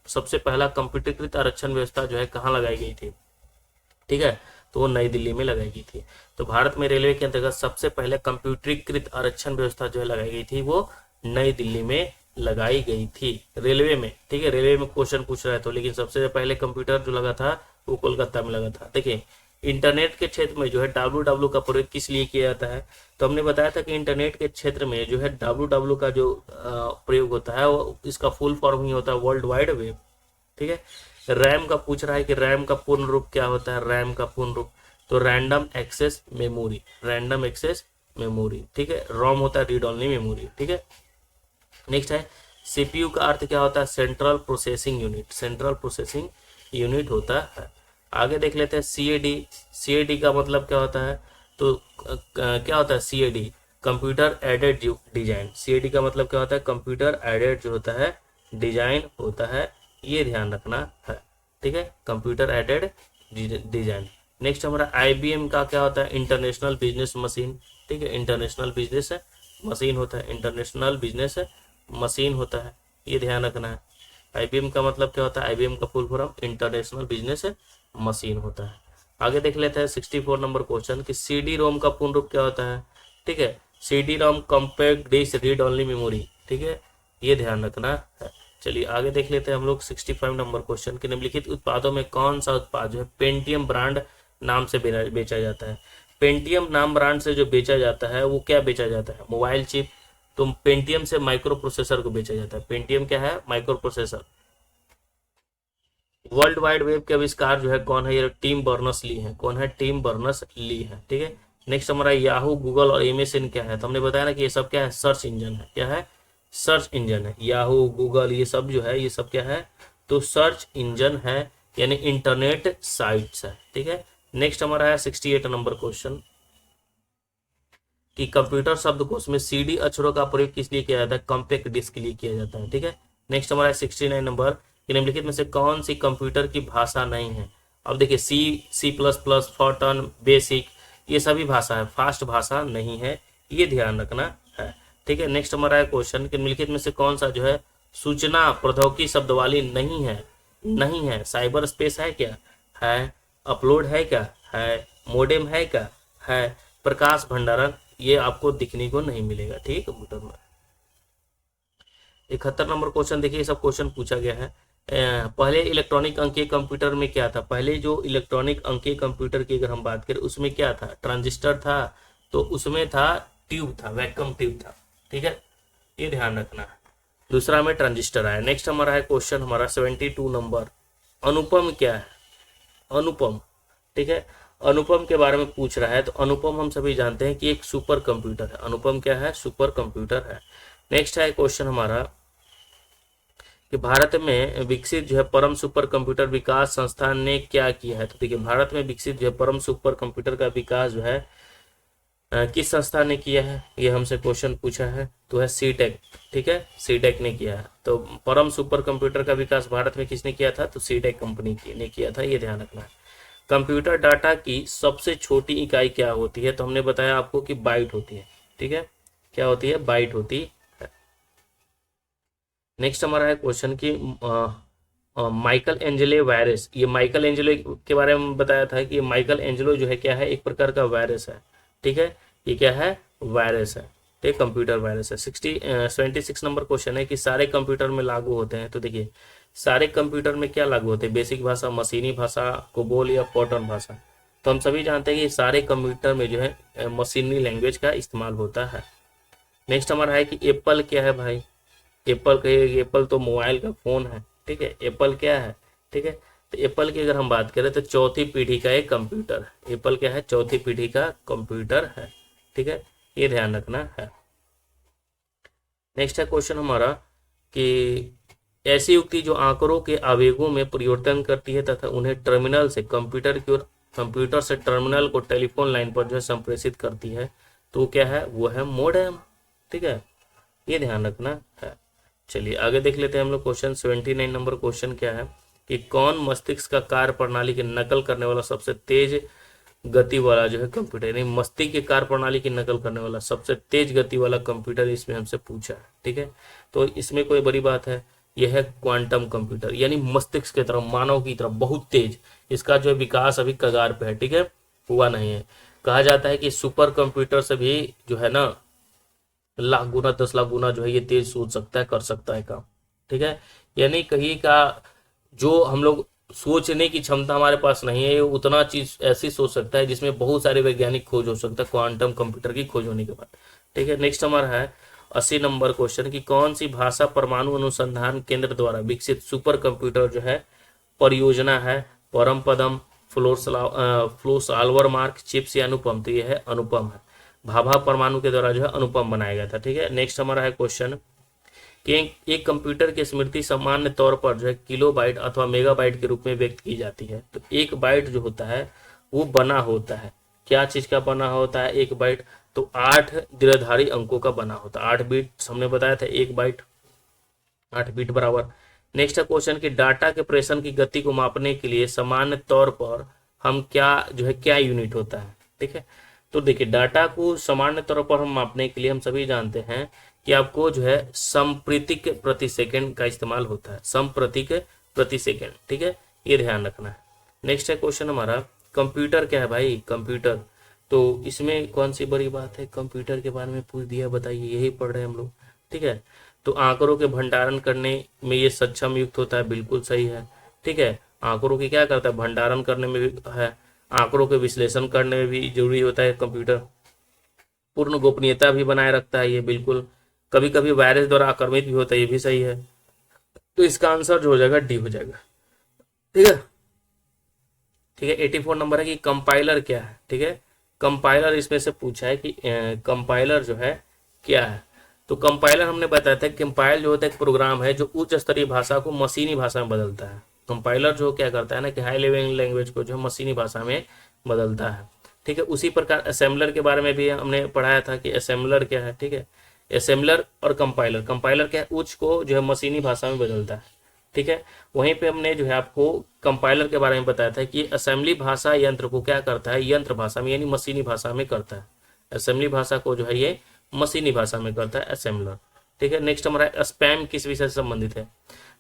सबसे पहला कंप्यूटरकृत आरक्षण व्यवस्था जो है कहाँ लगाई गई थी। ठीक है, तो वो नई दिल्ली में लगाई गई थी। तो भारत में रेलवे के अंतर्गत सबसे पहले कंप्यूटरीकृत आरक्षण व्यवस्था जो है लगाई गई थी वो नई दिल्ली में लगाई गई थी, रेलवे में। ठीक है, रेलवे में क्वेश्चन पूछ रहा है तो, लेकिन सबसे पहले कंप्यूटर जो लगा था वो कोलकाता में लगा था। देखिए इंटरनेट के क्षेत्र में जो है www का प्रयोग किस लिए किया जाता है, तो हमने बताया था कि इंटरनेट के क्षेत्र में जो है www का जो प्रयोग होता है वो इसका फुल फॉर्म ही होता है वर्ल्ड वाइड वेब। ठीक है, रैम का पूछ रहा है कि रैम का पूर्ण रूप क्या होता है, रैम का पूर्ण रूप, तो random access memory, random access memory. ठीक है, रोम होता है रीड ओनली मेमोरी। ठीक है, नेक्स्ट है सीपीयू का अर्थ क्या होता है, central processing unit, central processing unit होता है। आगे देख लेते हैं सीएडी, सीएडी का मतलब क्या होता है, तो क्या होता है CAD, computer aided design, CAD का मतलब क्या होता है, कंप्यूटर एडेड जो होता है डिजाइन होता है, ये ध्यान रखना है। ठीक है, कंप्यूटर एडेड डिजाइन। नेक्स्ट हमारा आईबीएम का क्या होता है, इंटरनेशनल बिजनेस मशीन। ठीक है, इंटरनेशनल बिजनेस मशीन होता है, इंटरनेशनल बिजनेस मशीन होता है, ये ध्यान रखना है। आईबीएम का मतलब क्या होता है, आईबीएम का full form international business machine होता है। आगे देख लेते हैं 64 नंबर क्वेश्चन कि सीडी रोम का पूर्ण रूप क्या होता है। ठीक है, CD ROM compact disc read only memory. ठीक है, ये ध्यान रखना है। चलिए आगे देख लेते हैं हम लोग 65 नंबर क्वेश्चन कि निम्नलिखित उत्पादों में कौन सा उत्पाद जो है पेंटियम ब्रांड नाम से बेचा जाता है। पेंटियम नाम ब्रांड से जो बेचा जाता है वो क्या बेचा जाता है, मोबाइल चिप। तो पेंटियम से माइक्रो प्रोसेसर को बेचा जाता है, पेंटियम क्या है, micro processor. World wide web के आविष्कार जो है कौन है, ये टिम बर्नर्स ली है, कौन है, टिम बर्नर्स ली है। ठीक है, नेक्स्ट हमारा याहू, गूगल और एमएसएन क्या है, तो हमने बताया ना कि ये सब क्या है, सर्च इंजन है। क्या है, सर्च इंजन है। याहू, गूगल, ये सब जो है ये सब क्या है, तो सर्च इंजन है, यानी इंटरनेट साइट्स है। ठीक है, नेक्स्ट हमारा है 68 नंबर क्वेश्चन कि कंप्यूटर शब्दकोश में सीडी अक्षरों का प्रयोग किस लिए किया जाता है, कॉम्पैक्ट डिस्क के लिए किया जाता है। ठीक है, नेक्स्ट हमारा है 69 नंबर कि निम्नलिखित में से कौन सी कंप्यूटर की भाषा नहीं है, अब देखिए C++, फॉर्टन, बेसिक, ये सभी भाषा है, फास्ट भाषा नहीं है, ये ध्यान रखना है। ठीक है, नेक्स्ट हमारा है क्वेश्चन कि निम्नलिखित में से कौन सा जो है सूचना प्रौद्योगिकी शब्दावली नहीं है? नहीं है। साइबर स्पेस है क्या? है। अपलोड है क्या? है। मोडेम है क्या? है। प्रकाश भंडारण, ये आपको दिखने को नहीं मिलेगा। ठीक है, कंप्यूटर में 71 नंबर क्वेश्चन देखिए, सब क्वेश्चन पूछा गया है। पहले इलेक्ट्रॉनिक अंकीय कंप्यूटर में क्या था? पहले जो इलेक्ट्रॉनिक अंकीय कंप्यूटर की अगर हम बात करें उसमें क्या था? ट्रांजिस्टर था, तो उसमें था ट्यूब था, वैक्यूम ट्यूब था। ठीक है, ये ध्यान रखना है। दूसरा में ट्रांजिस्टर आया। नेक्स्ट हमारा है क्वेश्चन हमारा 72 नंबर, अनुपम क्या है? अनुपम, ठीक है, अनुपम के बारे में पूछ रहा है। तो अनुपम हम सभी जानते हैं कि एक सुपर कंप्यूटर है। अनुपम क्या है? सुपर कंप्यूटर है। नेक्स्ट है क्वेश्चन हमारा कि भारत में विकसित जो है परम सुपर कंप्यूटर विकास संस्थान ने क्या किया है? तो देखिए, भारत में विकसित जो है परम सुपर कंप्यूटर का विकास जो है किस संस्था ने किया है? ये हमसे क्वेश्चन पूछा है, तो है सीटेक। ठीक है, सीटेक ने किया है। तो परम सुपर कंप्यूटर का विकास भारत में किसने किया था? तो सीटेक कंपनी ने किया था, ये ध्यान रखना है। कंप्यूटर डाटा की सबसे छोटी इकाई क्या होती है? तो हमने बताया आपको कि बाइट होती है। ठीक है, क्या होती है? बाइट होती है। नेक्स्ट हमारा है क्वेश्चन कि माइकल एंजेलो वायरस, ये माइकल एंजेलो के बारे में बताया था कि माइकल एंजेलो जो है क्या है? एक प्रकार का वायरस है। ठीक है, ये क्या है? वायरस है। ठीक, कंप्यूटर वायरस है। 76 नंबर क्वेश्चन है कि सारे कंप्यूटर में लागू होते हैं। तो देखिए, सारे कंप्यूटर में क्या लागू होते हैं? बेसिक भाषा, मशीनी भाषा, कोबोल या फॉर्टन भाषा। तो हम सभी जानते हैं कि सारे कंप्यूटर में जो है मशीनी लैंग्वेज का इस्तेमाल होता है। नेक्स्ट हमारा है कि एप्पल क्या है भाई? एप्पल कहिए, एप्पल तो मोबाइल का फोन है। ठीक है, एप्पल क्या है? ठीक है, तो एप्पल की अगर हम बात करें तो चौथी पीढ़ी का एक कंप्यूटर है। एप्पल क्या है? चौथी पीढ़ी का कंप्यूटर है। ठीक है, ये ध्यान रखना है। नेक्स्ट है क्वेश्चन हमारा कि ऐसी युक्ति जो आंकड़ों के आवेगों में परिवर्तन करती है तथा उन्हें टर्मिनल से कंप्यूटर की ओर, कंप्यूटर से टर्मिनल को टेलीफोन लाइन पर जो है संप्रेषित करती है, तो क्या है? वो है मोडेम। ठीक है, ये ध्यान रखना है। चलिए आगे देख लेते हैं हम लोग। क्वेश्चन 79 नंबर क्वेश्चन क्या है कि कौन मस्तिष्क का कार्य प्रणाली की नकल करने वाला सबसे तेज गति वाला जो है कंप्यूटर, यानी मस्तिष्क की कार्य प्रणाली की नकल करने वाला सबसे तेज गति वाला कंप्यूटर इसमें हमसे पूछा है। ठीक है, तो इसमें कोई बड़ी बात है? यह है क्वांटम कंप्यूटर, यानी मस्तिष्क की तरह, मानव की तरह बहुत तेज। इसका जो है विकास अभी कगार पे है। ठीक है, हुआ नहीं है। कहा जाता है कि सुपर कंप्यूटर से भी जो है ना लाख गुना, 10 लाख गुना जो है ये तेज सोच सकता है, कर सकता है काम। ठीक है, यानी कहीं का जो हम लोग सोचने की क्षमता हमारे पास नहीं है, ये उतना चीज ऐसी सोच सकता है जिसमें बहुत सारे वैज्ञानिक खोज हो सकता है क्वांटम कंप्यूटर की खोज होने के बाद। ठीक है, नेक्स्ट हमारा है 80 नंबर क्वेश्चन की कौन सी भाषा परमाणु अनुसंधान केंद्र द्वारा विकसित सुपर कंप्यूटर जो है परियोजना है? Paramapadam, flow solver mark, chips या अनुपम? तो ये है अनुपम है। भाभा परमाणु के द्वारा जो है अनुपम बनाया गया था। ठीक है, नेक्स्ट हमारा है क्वेश्चन कि एक कंप्यूटर की स्मृति सामान्य तौर पर जो है किलोबाइट अथवा मेगाबाइट के रूप में व्यक्त की जाती है। तो एक बाइट जो होता है वो बना होता है, क्या चीज का बना होता है? एक बाइट तो 8 द्विधारी अंकों का बना होता है। 8 बीट हमने बताया था, एक बाइट 8 बीट बराबर। नेक्स्ट है क्वेश्चन कि डाटा के प्रेषण की गति को मापने के लिए सामान्य तौर पर हम क्या जो है क्या यूनिट होता है? ठीक है, तो देखिए डाटा को सामान्य तौर पर हम मापने के लिए हम सभी जानते हैं कि आपको जो है संप्रीतिक प्रति सेकंड का इस्तेमाल होता है, संप्रीतिक प्रति सेकंड। ठीक है, ये ध्यान रखना है। नेक्स्ट है क्वेश्चन हमारा कंप्यूटर क्या है भाई? कंप्यूटर, तो इसमें कौन सी बड़ी बात है? कंप्यूटर के बारे में पूछ दिया, बताइए, यही पढ़ रहे हैं हम लोग। ठीक है, तो आंकड़ों के भंडारण करने में ये सक्षम युक्त होता है, बिल्कुल सही है। ठीक है, आंकड़ों की क्या करता है? भंडारण करने में भी है, आंकड़ों के विश्लेषण करने में भी जरूरी होता है कंप्यूटर, पूर्ण गोपनीयता भी बनाए रखता है ये, बिल्कुल। कभी कभी वायरस द्वारा आक्रमित भी होता है, ये भी सही है। तो इसका आंसर जो हो जाएगा डी हो जाएगा। ठीक है, ठीक है। 84 नंबर है कि कंपाइलर क्या है? ठीक है, कंपाइलर इसमें से पूछा है कि कंपाइलर जो है क्या है? तो कंपाइलर हमने बताया था, कंपाइल जो होता है एक प्रोग्राम है जो उच्च स्तरीय भाषा को मशीनी भाषा में बदलता है। कंपाइलर जो क्या करता है ना कि हाई लेवल लैंग्वेज को जो मशीनी भाषा में बदलता है। ठीक है, उसी प्रकार असेंबलर के बारे में भी हमने पढ़ाया था कि असेंबलर क्या है। ठीक है, असेंबलर और कंपाइलर, कंपाइलर क्या है? उच्च को जो है मशीनी भाषा में बदलता है। ठीक है। वहीं पे हमने जो है आपको कंपाइलर के बारे में बताया था कि असेंबली भाषा यंत्र को क्या करता है, यंत्र भाषा में यानी मशीनी भाषा में करता है। असेंबली भाषा को जो है ये मशीनी भाषा में करता है असेंबलर। ठीक है। नेक्स्ट हमारा स्पैम किस विषय से संबंधित है,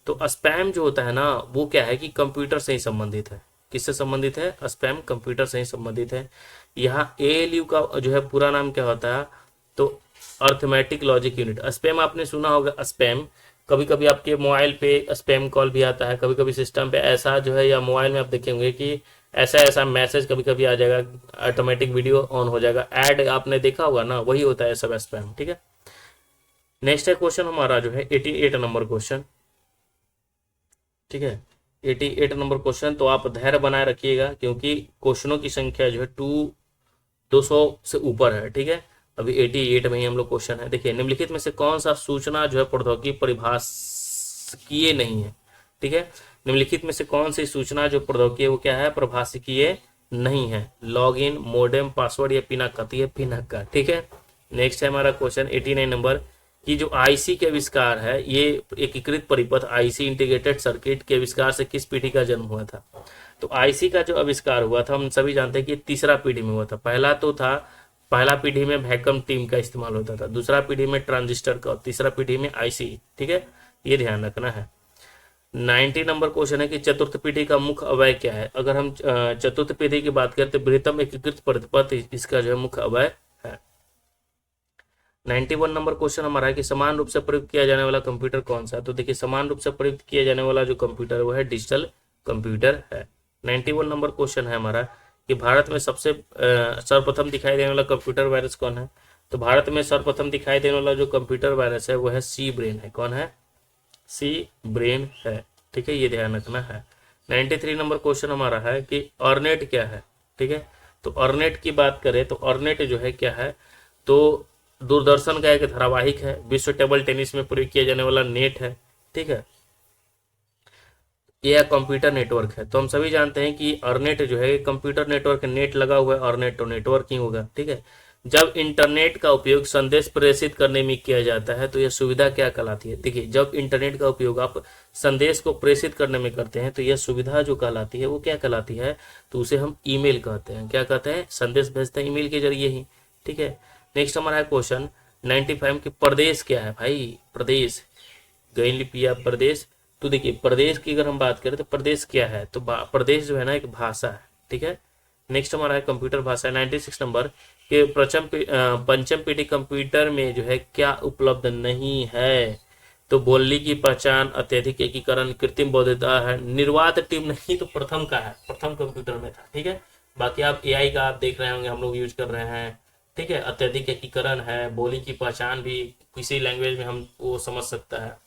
तो स्पैम जो होता है ना वो क्या है कि कंप्यूटर से ही संबंधित है। किससे संबंधित है, स्पैम कंप्यूटर से ही संबंधित है। यहाँ एएलयू का जो है पूरा नाम क्या होता है, तो अर्थमेटिक लॉजिक यूनिट। स्पैम आपने सुना होगा, स्पैम कभी कभी आपके मोबाइल पे स्पैम कॉल भी आता है, कभी कभी सिस्टम पे ऐसा जो है या मोबाइल में आप देखेंगे कि ऐसा ऐसा मैसेज कभी कभी आ जाएगा, ऑटोमेटिक वीडियो ऑन हो जाएगा, ऐड आपने देखा होगा ना, वही होता है सब स्पैम। ठीक है। नेक्स्ट है क्वेश्चन हमारा जो है 88 नंबर क्वेश्चन। ठीक है, 88 नंबर क्वेश्चन। तो आप धैर्य बनाए रखिएगा क्योंकि क्वेश्चनों की संख्या जो है 200 से ऊपर है। ठीक है, अभी 88 में ही हम लोग क्वेश्चन है। देखिए, निम्नलिखित में से कौन सा सूचना जो है प्रौद्योगिकी परिभाषिकीय नहीं है। ठीक है, निम्नलिखित में से कौन सी सूचना जो प्रौद्योगिकी वो क्या है, परिभाषिकीय नहीं है। लॉग इन, मोडेम, पासवर्ड या पिनाकत, ये पिनाका। ठीक है। नेक्स्ट है हमारा क्वेश्चन 89 नंबर कि जो आईसी के आविष्कार है, ये एकीकृत परिपथ आईसी इंटीग्रेटेड सर्किट के आविष्कार से किस पीढ़ी का जन्म हुआ था। तो आईसी का जो आविष्कार हुआ था हम सभी जानते हैं कि तीसरा पीढ़ी में हुआ था। पहला पीढ़ी में वैक्यूम टीम का इस्तेमाल होता था, दूसरा पीढ़ी में ट्रांजिस्टर का और तीसरा पीढ़ी में आईसी। ठीक है, ये ध्यान रखना है। 90 नंबर क्वेश्चन है कि चतुर्थ पीढ़ी का मुख्य अवयव क्या है। अगर हम चतुर्थ पीढ़ी की बात करें तो बृहत्तम एकीकृत परिपथ इसका जो है मुख्य अवयव है। 91 नंबर क्वेश्चन हमारा है कि समान रूप से प्रयुक्त किया जाने वाला कंप्यूटर कौन सा है। तो देखिए, समान रूप से प्रयुक्त किया जाने वाला जो कंप्यूटर है वो है डिजिटल कंप्यूटर है। 91 नंबर क्वेश्चन है हमारा कि भारत में सबसे सर्वप्रथम दिखाई देने वाला कंप्यूटर वायरस कौन है। तो भारत में सर्वप्रथम दिखाई देने वाला जो कंप्यूटर वायरस है वो है सी ब्रेन है। कौन है, सी ब्रेन है। ठीक है, ये ध्यान रखना है। 93 नंबर क्वेश्चन हमारा है कि ऑर्नेट क्या है। ठीक है, तो ऑर्नेट की बात करें तो ऑर्नेट जो है क्या है, तो दूरदर्शन का एक धारावाहिक है, विश्व टेबल टेनिस में प्रयोग किया जाने वाला नेट है। ठीक है, यह कंप्यूटर नेटवर्क है। तो हम सभी जानते हैं कि अर्नेट जो है कंप्यूटर नेटवर्क, नेट लगा हुआ है, अर्नेट तो नेटवर्क ही होगा। ठीक है, जब इंटरनेट का उपयोग संदेश प्रेषित करने में किया जाता है तो यह सुविधा क्या कहलाती है। देखिए, जब इंटरनेट का उपयोग आप संदेश को प्रेषित करने में करते हैं तो यह सुविधा जो कहलाती है वो क्या कहलाती है, तो उसे हम ईमेल कहते हैं। क्या कहते हैं, संदेश भेजते हैं ईमेल के जरिए ही। ठीक है। नेक्स्ट हमारा है क्वेश्चन 95 की प्रदेश क्या है भाई, प्रदेश गई लिपिया प्रदेश। तो देखिए, प्रदेश की अगर हम बात करें तो प्रदेश क्या है, तो प्रदेश जो है ना एक भाषा है। ठीक है। नेक्स्ट हमारा है कंप्यूटर भाषा 96 नंबर के पंचम पीढ़ी कंप्यूटर में जो है क्या उपलब्ध नहीं है। तो बोलने की पहचान, अत्यधिक एकीकरण, कृत्रिम बौद्धिकता है, निर्वात टीम नहीं तो प्रथम का है, प्रथम कंप्यूटर में था। ठीक है, बाकी आप एआई का आप देख रहे होंगे, हम लोग यूज कर रहे हैं। ठीक है, अत्यधिक एकीकरण है, बोली की पहचान भी किसी लैंग्वेज में हम वो समझ सकता है।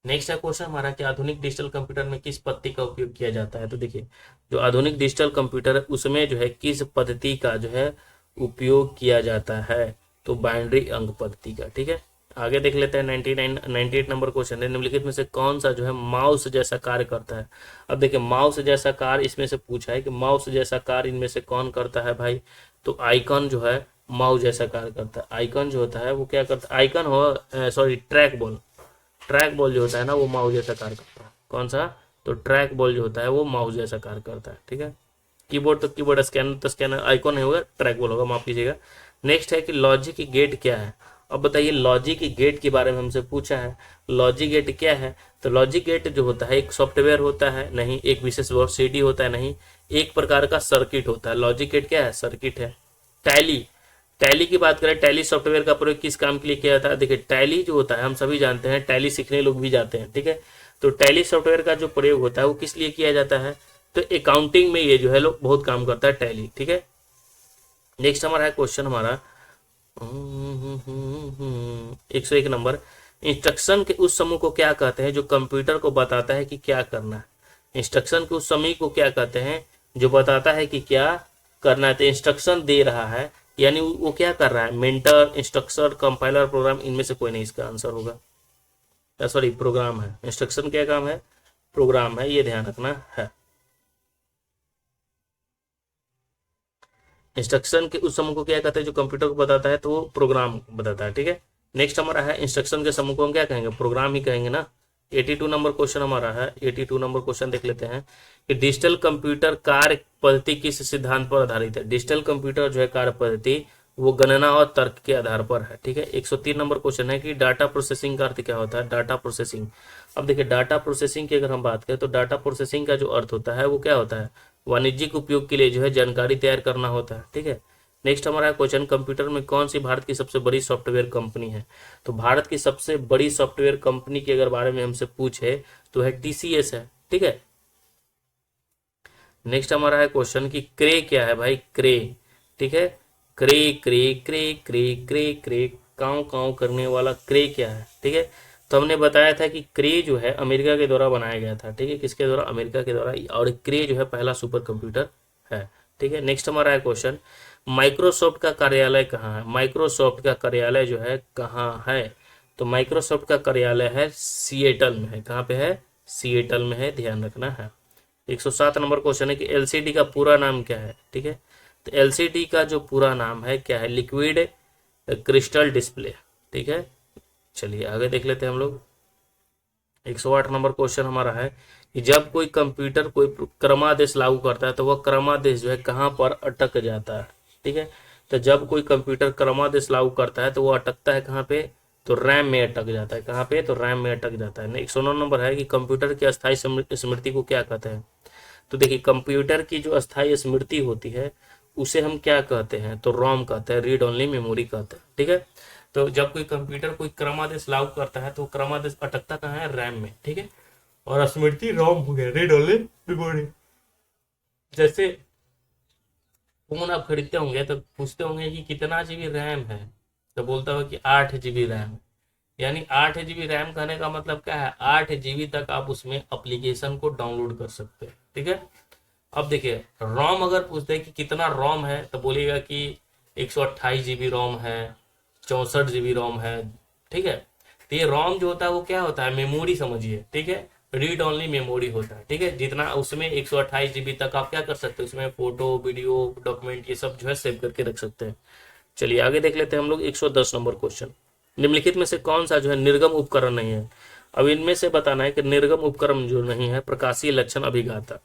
नेक्स्ट है क्वेश्चन हमारा कि आधुनिक डिजिटल कंप्यूटर में किस पद्धति का उपयोग किया जाता है। तो देखिए, जो आधुनिक डिजिटल कंप्यूटर है उसमें जो है किस पद्धति का जो है उपयोग किया जाता है, तो बाइनरी अंक पद्धति का। ठीक है, आगे देख लेते हैं 98 नंबर क्वेश्चन है, निम्नलिखित में से कौन सा जो है माउस जैसा कार्य करता है। अब देखिए, माउस जैसा कार्य इसमें से पूछा है कि माउस जैसा कार्य इनमें से कौन करता है भाई, तो आइकन जो है माउस जैसा कार्य करता है। आइकन जो होता है वो क्या करता है, आइकन हो सॉरी ट्रैक बॉल जो होता है ना वो माउस जैसा कार्य करता है। कौन सा, तो ट्रैक बॉल जो होता है वो माउस जैसा कार्य करता है। ठीक है, कीबोर्ड तो कीबोर्ड, स्कैनर तो स्कैनर, आइकॉन नहीं होगा, ट्रैक बॉल होगा, माफ कीजिएगा। नेक्स्ट है कि लॉजिक गेट क्या है। अब बताइए, लॉजिक गेट के बारे में हमसे पूछा है, लॉजिक गेट क्या है। तो लॉजिक गेट जो होता है एक सॉफ्टवेयर होता है नहीं, एक विशेष वर्ड सीडी होता है नहीं, एक प्रकार का सर्किट होता है। लॉजिक गेट क्या है, सर्किट है। टैली की बात करें, टैली सॉफ्टवेयर का प्रयोग किस काम के लिए किया जाता है। देखिए, टैली जो होता है हम सभी जानते हैं, टैली सीखने लोग भी जाते हैं। ठीक है, तो टैली सॉफ्टवेयर का जो प्रयोग होता है वो किस लिए किया जाता है, तो अकाउंटिंग में ये जो है लोग बहुत काम करता है टैली। ठीक है। नेक्स्ट हमारा है क्वेश्चन हमारा 101 नंबर, इंस्ट्रक्शन के उस समूह को क्या कहते हैं जो कंप्यूटर को बताता है कि क्या करना है। इंस्ट्रक्शन के उस समूह को क्या कहते हैं जो बताता है कि क्या करना है। तो इंस्ट्रक्शन दे रहा है यानी वो क्या कर रहा है, मेंटर, इंस्ट्रक्टर, कंपाइलर, प्रोग्राम, इनमें से कोई नहीं इसका आंसर होगा। सॉरी, प्रोग्राम है। इंस्ट्रक्शन क्या काम है, प्रोग्राम है, ये ध्यान रखना है। इंस्ट्रक्शन के उस समूह को क्या कहते हैं जो कंप्यूटर को बताता है, तो वो प्रोग्राम बताता है। ठीक है। नेक्स्ट हमारा है इंस्ट्रक्शन के समूह को हम क्या कहेंगे, प्रोग्राम ही कहेंगे ना। 82 नंबर क्वेश्चन हमारा है। 82 नंबर क्वेश्चन देख लेते हैं कि डिजिटल कंप्यूटर कार्य पद्धति किस सिद्धांत पर आधारित है। डिजिटल कंप्यूटर जो है कार्य पद्धति वो गणना और तर्क के आधार पर है। ठीक है। 103 नंबर क्वेश्चन है कि डाटा प्रोसेसिंग का अर्थ क्या होता है। डाटा प्रोसेसिंग, अब देखिए डाटा प्रोसेसिंग की अगर हम बात करें तो डाटा प्रोसेसिंग का जो अर्थ होता है वो क्या होता है, वाणिज्यिक उपयोग के लिए जो है जानकारी तैयार करना होता है। ठीक है। नेक्स्ट हमारा क्वेश्चन, कंप्यूटर में कौन सी भारत की सबसे बड़ी सॉफ्टवेयर कंपनी है। तो भारत की सबसे बड़ी सॉफ्टवेयर कंपनी के अगर बारे में हमसे पूछे तो है टीसीएस है। ठीक है। नेक्स्ट हमारा है क्वेश्चन कि क्रे क्या है भाई, क्रे। ठीक है। क्रे क्रे क्रे क्रे क्रे क्रे, काव काव करने वाला क्रे क्या है। ठीक है। तो हमने बताया था कि क्रे जो है अमेरिका के द्वारा बनाया गया था। ठीक है। किसके द्वारा, अमेरिका के द्वारा, और क्रे जो है पहला सुपर कंप्यूटर है। ठीक है। नेक्स्ट हमारा है क्वेश्चन, माइक्रोसॉफ्ट का कार्यालय कहाँ है। माइक्रोसॉफ्ट का कार्यालय जो है कहाँ है। तो माइक्रोसॉफ्ट का कार्यालय है सिएटल में है। कहाँ पे है, सिएटल में है, ध्यान रखना है। 107 नंबर क्वेश्चन है कि एलसीडी का पूरा नाम क्या है। ठीक है। तो एलसीडी का जो पूरा नाम है क्या है, लिक्विड क्रिस्टल डिस्प्ले। ठीक है। चलिए आगे देख लेते हैं हम लोग। 108 नंबर क्वेश्चन हमारा है कि जब कोई कंप्यूटर कोई क्रमादेश लागू करता है तो वह क्रमादेश जो है कहाँ पर अटक जाता है। ठीक है। तो जब कोई कंप्यूटर क्रमादेश लागू करता है तो वह अटकता है कहाँ पे, तो रैम में अटक जाता है। कहाँ पे, तो रैम में अटक जाता है। 109 नंबर है कि कंप्यूटर की अस्थायी स्मृति को क्या कहते हैं। तो देखिए कंप्यूटर की जो अस्थायी स्मृति होती है उसे हम क्या कहते हैं, तो रोम कहते हैं, रीड ओनली मेमोरी कहते हैं। ठीक है। तो जब कोई कंप्यूटर कोई क्रमादेश लागू करता है तो क्रमादेश अटकता कहाँ है, रैम में। ठीक है। और स्मृति रोम हो गया, रीड ओनली मेमोरी। जैसे फोन आप खरीदते होंगे तो पूछते होंगे कि कितना जीबी रैम है, तो बोलता हो कि 8 जीबी रैम। यानी 8 जीबी रैम कहने का मतलब क्या है, 8 जीबी तक आप उसमें एप्लीकेशन को डाउनलोड कर सकते हैं। ठीक है। अब देखिए रोम अगर पूछते हैं कि कितना रोम है तो बोलिएगा कि 128 जीबी रोम है, 64 जीबी रोम है। ठीक है। तो ये रोम जो होता है वो क्या होता है, मेमोरी समझिए। ठीक है। रीड ओनली मेमोरी होता है। ठीक है। जितना उसमें 128 जीबी तक आप क्या कर सकते हैं, उसमें फोटो वीडियो डॉक्यूमेंट ये सब जो है सेव करके रख सकते हैं। चलिए आगे देख लेते हैं हम लोग। 110 नंबर क्वेश्चन, निम्नलिखित में से कौन सा जो है निर्गम उपकरण नहीं है। अब इनमें से बताना है कि निर्गम उपकरण जो नहीं है, प्रकाशीय लक्षण अभिघाता।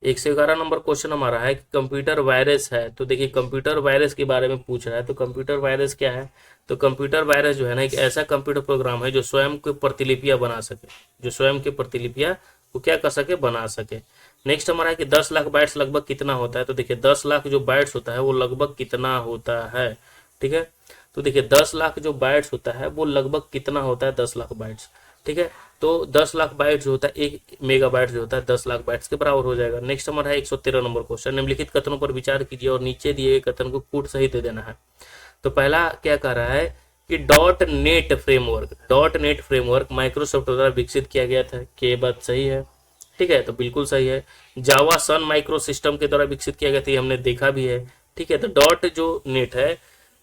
111 नंबर क्वेश्चन हमारा है कि कंप्यूटर वायरस है। तो देखिए कंप्यूटर वायरस के बारे में पूछ रहा है, तो कंप्यूटर वायरस क्या है। तो कंप्यूटर वायरस जो है ना एक ऐसा कंप्यूटर प्रोग्राम है जो स्वयं की प्रतिलिपियां बना सके, जो स्वयं की प्रतिलिपियां वो क्या कर सके, बना सके। नेक्स्ट हमारा है कि 10 लाख बाइट्स लगभग कितना होता है। तो देखिए 10 लाख जो बाइट्स होता है वो लगभग कितना होता है। ठीक है। तो देखिए 10 लाख जो बाइट्स होता है वो लगभग कितना होता है, 10 लाख बाइट्स। ठीक है। तो 10 लाख बाइट जो होता है 1 मेगाबाइट जो होता है 10 लाख बाइट्स के बराबर हो जाएगा। नेक्स्ट हमारा है 113 नंबर क्वेश्चन, निम्नलिखित कथनों पर विचार कीजिए और नीचे दिए गए कथन को कूट सहित दे देना है। तो पहला क्या कह रहा है कि डॉट नेट फ्रेमवर्क माइक्रोसॉफ्ट द्वारा विकसित किया गया था। क्या ये बात सही है। ठीक है। तो बिल्कुल सही है। जावा सन माइक्रो सिस्टम के द्वारा विकसित किया गया था, ये हमने देखा भी है। ठीक है। तो डॉट जो नेट है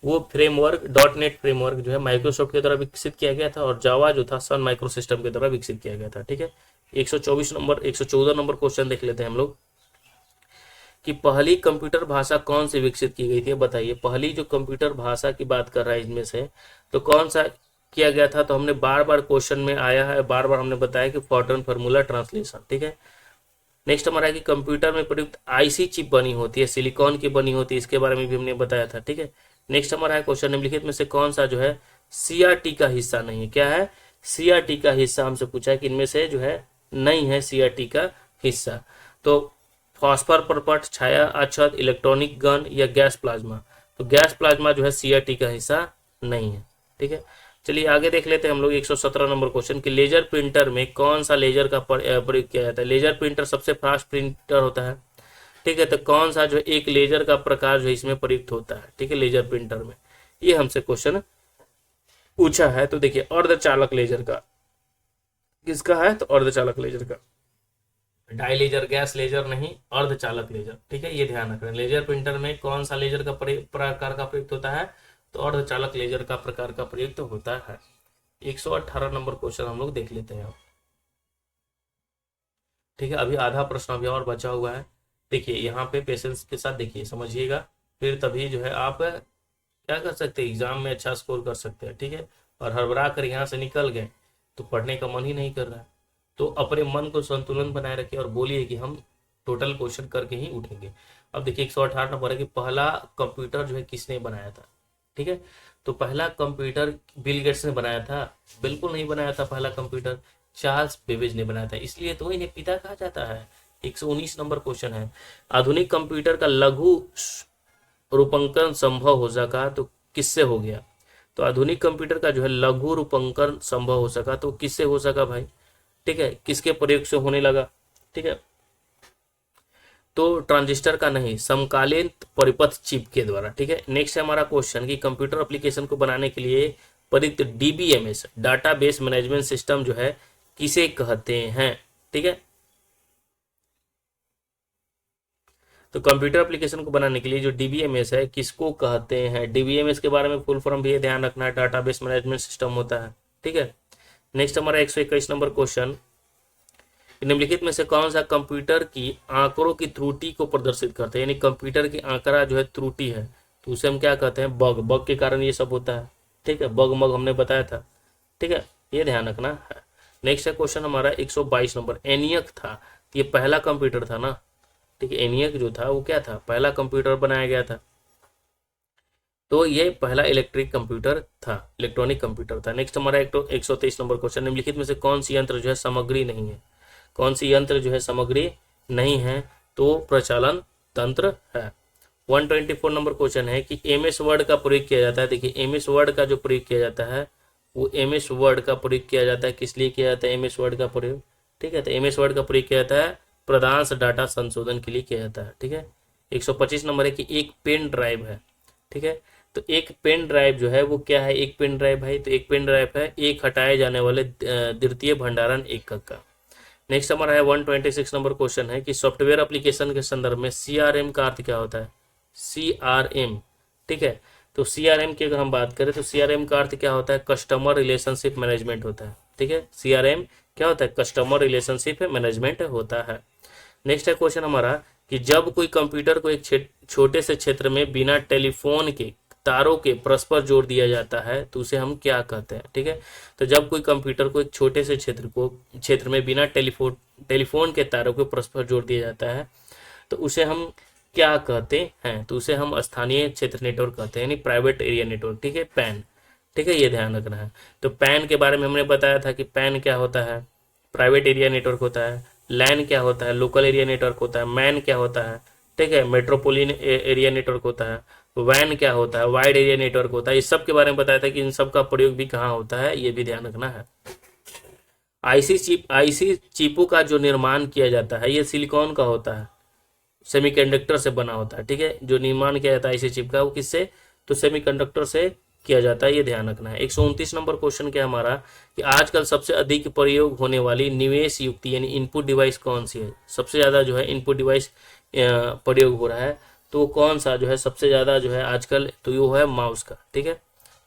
वो फ्रेमवर्क, डॉट नेट फ्रेमवर्क जो है माइक्रोसॉफ्ट के द्वारा विकसित किया गया था, और जावा जो था सन माइक्रो सिस्टम के द्वारा विकसित किया गया था। ठीक है। 114 नंबर क्वेश्चन देख लेते हैं हम लोग कि पहली कंप्यूटर भाषा कौन सी विकसित की गई थी। बताइए पहली जो कंप्यूटर भाषा की बात कर रहा है इनमें से तो कौन सा किया गया था। तो हमने बार बार क्वेश्चन में आया है, बार बार हमने बताया कि फॉर्ट्रन फार्मूला ट्रांसलेशन। ठीक है। नेक्स्ट हमारा है कि कंप्यूटर में प्रयुक्त आईसी चिप बनी होती है, सिलिकॉन की बनी होती है, इसके बारे में भी हमने बताया था। ठीक है। नेक्स्ट हमारा है क्वेश्चन, निम्नलिखित में से कौन सा जो है सीआरटी का हिस्सा नहीं है। क्या है, सीआरटी का हिस्सा हमसे पूछा है कि इनमें से जो है नहीं है सीआरटी का हिस्सा। तो फॉस्फर परपट, छाया अक्षत, इलेक्ट्रॉनिक गन या गैस प्लाज्मा। तो गैस प्लाज्मा जो है सीआरटी का हिस्सा नहीं है। ठीक है। चलिए आगे देख लेते हैं हम लोग 117 नंबर क्वेश्चन कि लेजर प्रिंटर में कौन सा लेजर का प्रयोग किया जाता है। लेजर प्रिंटर सबसे फास्ट प्रिंटर होता है। ठीक है। तो कौन सा जो एक लेजर का प्रकार जो है इसमें प्रयुक्त होता है। ठीक है। लेजर प्रिंटर में ये हमसे क्वेश्चन पूछा है। तो देखिए अर्धचालक लेजर का किसका है, तो अर्धचालक लेजर का, डाई लेजर, गैस लेजर नहीं, अर्धचालक लेजर। ठीक है। ये ध्यान रखना, लेजर प्रिंटर में कौन सा लेजर का प्रकार का प्रयुक्त होता है, तो अर्धचालक लेजर का प्रकार का प्रयुक्त होता है। 118 नंबर क्वेश्चन हम लोग देख लेते हैं। ठीक है। अभी आधा प्रश्न अभी और बचा हुआ है। देखिए यहाँ पे पेशेंस के साथ देखिए, समझिएगा, फिर तभी जो है आप क्या कर सकते हैं, एग्जाम में अच्छा स्कोर कर सकते हैं। ठीक है। और हड़बड़ा कर यहाँ से निकल गए तो पढ़ने का मन ही नहीं कर रहा है। तो अपने मन को संतुलन बनाए रखिए और बोलिए कि हम टोटल क्वेश्चन करके ही उठेंगे। अब देखिए 118 नंबर है कि पहला कंप्यूटर जो है किसने बनाया था। ठीक है, तो पहला कंप्यूटर बिल गेट्स ने बनाया था? बिल्कुल नहीं बनाया था पहला कंप्यूटर, चार्ल्स बेबेज ने बनाया था, इसलिए तो इन्हें पिता कहा जाता है। 119 नंबर क्वेश्चन है, आधुनिक कंप्यूटर का लघु रूपांकन संभव हो सका तो किससे हो गया? तो आधुनिक कंप्यूटर का जो है लघु रूपांकन संभव हो सका तो किससे हो सका भाई? ठीक है, किसके प्रयोग से होने लगा? ठीक है, तो ट्रांजिस्टर का नहीं, समकालीन परिपथ चिप के द्वारा। ठीक है, नेक्स्ट है हमारा क्वेश्चन कि कंप्यूटर एप्लीकेशन को बनाने के लिए प्रयुक्त डीबीएमएस डाटाबेस मैनेजमेंट सिस्टम जो है किसे कहते हैं? ठीक है, तो कंप्यूटर एप्लीकेशन को बनाने के लिए जो डीबीएमएस है किसको कहते हैं? डीबीएमएस के बारे में फुल फॉर्म भी ध्यान रखना है, डाटाबेस मैनेजमेंट सिस्टम होता है। ठीक है, नेक्स्ट हमारा 121 नंबर क्वेश्चन, निम्नलिखित में से कौन सा कंप्यूटर की आंकड़ों की त्रुटि को प्रदर्शित करते हैं? यानी कंप्यूटर की आंकड़ा जो है त्रुटि है तो उसे हम क्या कहते हैं? बग। बग के कारण ये सब होता है। ठीक है, बग मग हमने बताया था। ठीक है, ये ध्यान रखना है। नेक्स्ट है क्वेश्चन हमारा 122 नंबर, एनियक था, ये पहला कंप्यूटर था ना। ठीक है, एनियक जो था वो क्या था? पहला कंप्यूटर बनाया गया था, तो ये पहला इलेक्ट्रिक कंप्यूटर था, इलेक्ट्रॉनिक कंप्यूटर था। नेक्स्ट हमारा 123 नंबर क्वेश्चन, निम्नलिखित में से कौन सी यंत्र जो है सामग्री नहीं है? कौन सी यंत्र जो है सामग्री नहीं है? तो प्रचालन तंत्र है। 124 नंबर क्वेश्चन है कि एमएस वर्ड का प्रयोग किया जाता है। देखिए एमएस वर्ड का जो प्रयोग किया जाता है वो एमएस वर्ड का प्रयोग किया जाता है, किस लिए किया जाता है एमएस वर्ड का प्रयोग? ठीक है, तो एमएस वर्ड का प्रयोग किया जाता है प्रदांश डाटा संशोधन के लिए किया जाता है। ठीक है, 125 नंबर है कि एक पेन ड्राइव है। ठीक है, तो एक पेन ड्राइव जो है वो क्या है? एक पेन ड्राइव भाई, तो एक पेन ड्राइव है एक हटाए जाने वाले द्वितीय भंडारण एकक का। नेक्स्ट हमारा है 126 नंबर क्वेश्चन है कि सॉफ्टवेयर एप्लीकेशन के संदर्भ में सीआरएम का अर्थ क्या होता है? सीआरएम। ठीक है, तो सीआरएम की अगर हम बात करें तो सीआरएम का अर्थ क्या होता है? कस्टमर रिलेशनशिप मैनेजमेंट होता है। ठीक है, सीआरएम क्या होता है? कस्टमर रिलेशनशिप मैनेजमेंट होता है। नेक्स्ट है क्वेश्चन हमारा कि जब कोई कंप्यूटर को एक छोटे से क्षेत्र में बिना टेलीफोन के तारों के परस्पर जोड़ दिया जाता है तो उसे हम क्या कहते हैं? ठीक है, तो जब कोई कंप्यूटर को एक छोटे से क्षेत्र में बिना टेलीफोन के तारों के परस्पर जोड़ दिया जाता है तो उसे हम क्या कहते हैं? तो उसे हम स्थानीय क्षेत्र नेटवर्क कहते हैं, यानी प्राइवेट एरिया नेटवर्क। ठीक है, पैन। ठीक है, ये ध्यान रखना है। तो पैन के बारे में हमने बताया था कि पैन क्या होता है? प्राइवेट एरिया नेटवर्क होता है। लैन क्या होता है? लोकल एरिया नेटवर्क होता है। मैन क्या होता है? ठीक है, मेट्रोपोलियन एरिया नेटवर्क होता है। वैन क्या होता है? वाइड एरिया नेटवर्क होता है। इस सब के बारे में बताया था कि इन सब का प्रयोग भी कहाँ होता है, ये भी ध्यान रखना है। आईसी चिपों का जो निर्माण किया जाता है ये सिलिकॉन का होता है, सेमीकंडक्टर से बना होता है। ठीक है, जो निर्माण किया जाता है आईसी चिप का वो किससे? तो सेमीकंडक्टर से किया जाता है, ये ध्यान रखना है। 129 नंबर क्वेश्चन क्या हमारा कि आजकल सबसे अधिक प्रयोग होने वाली निवेश युक्ति यानी इनपुट डिवाइस कौन सी है? सबसे ज्यादा जो है इनपुट डिवाइस प्रयोग हो रहा है तो कौन सा जो है सबसे ज्यादा जो है आजकल? तो वो है माउस का। ठीक है,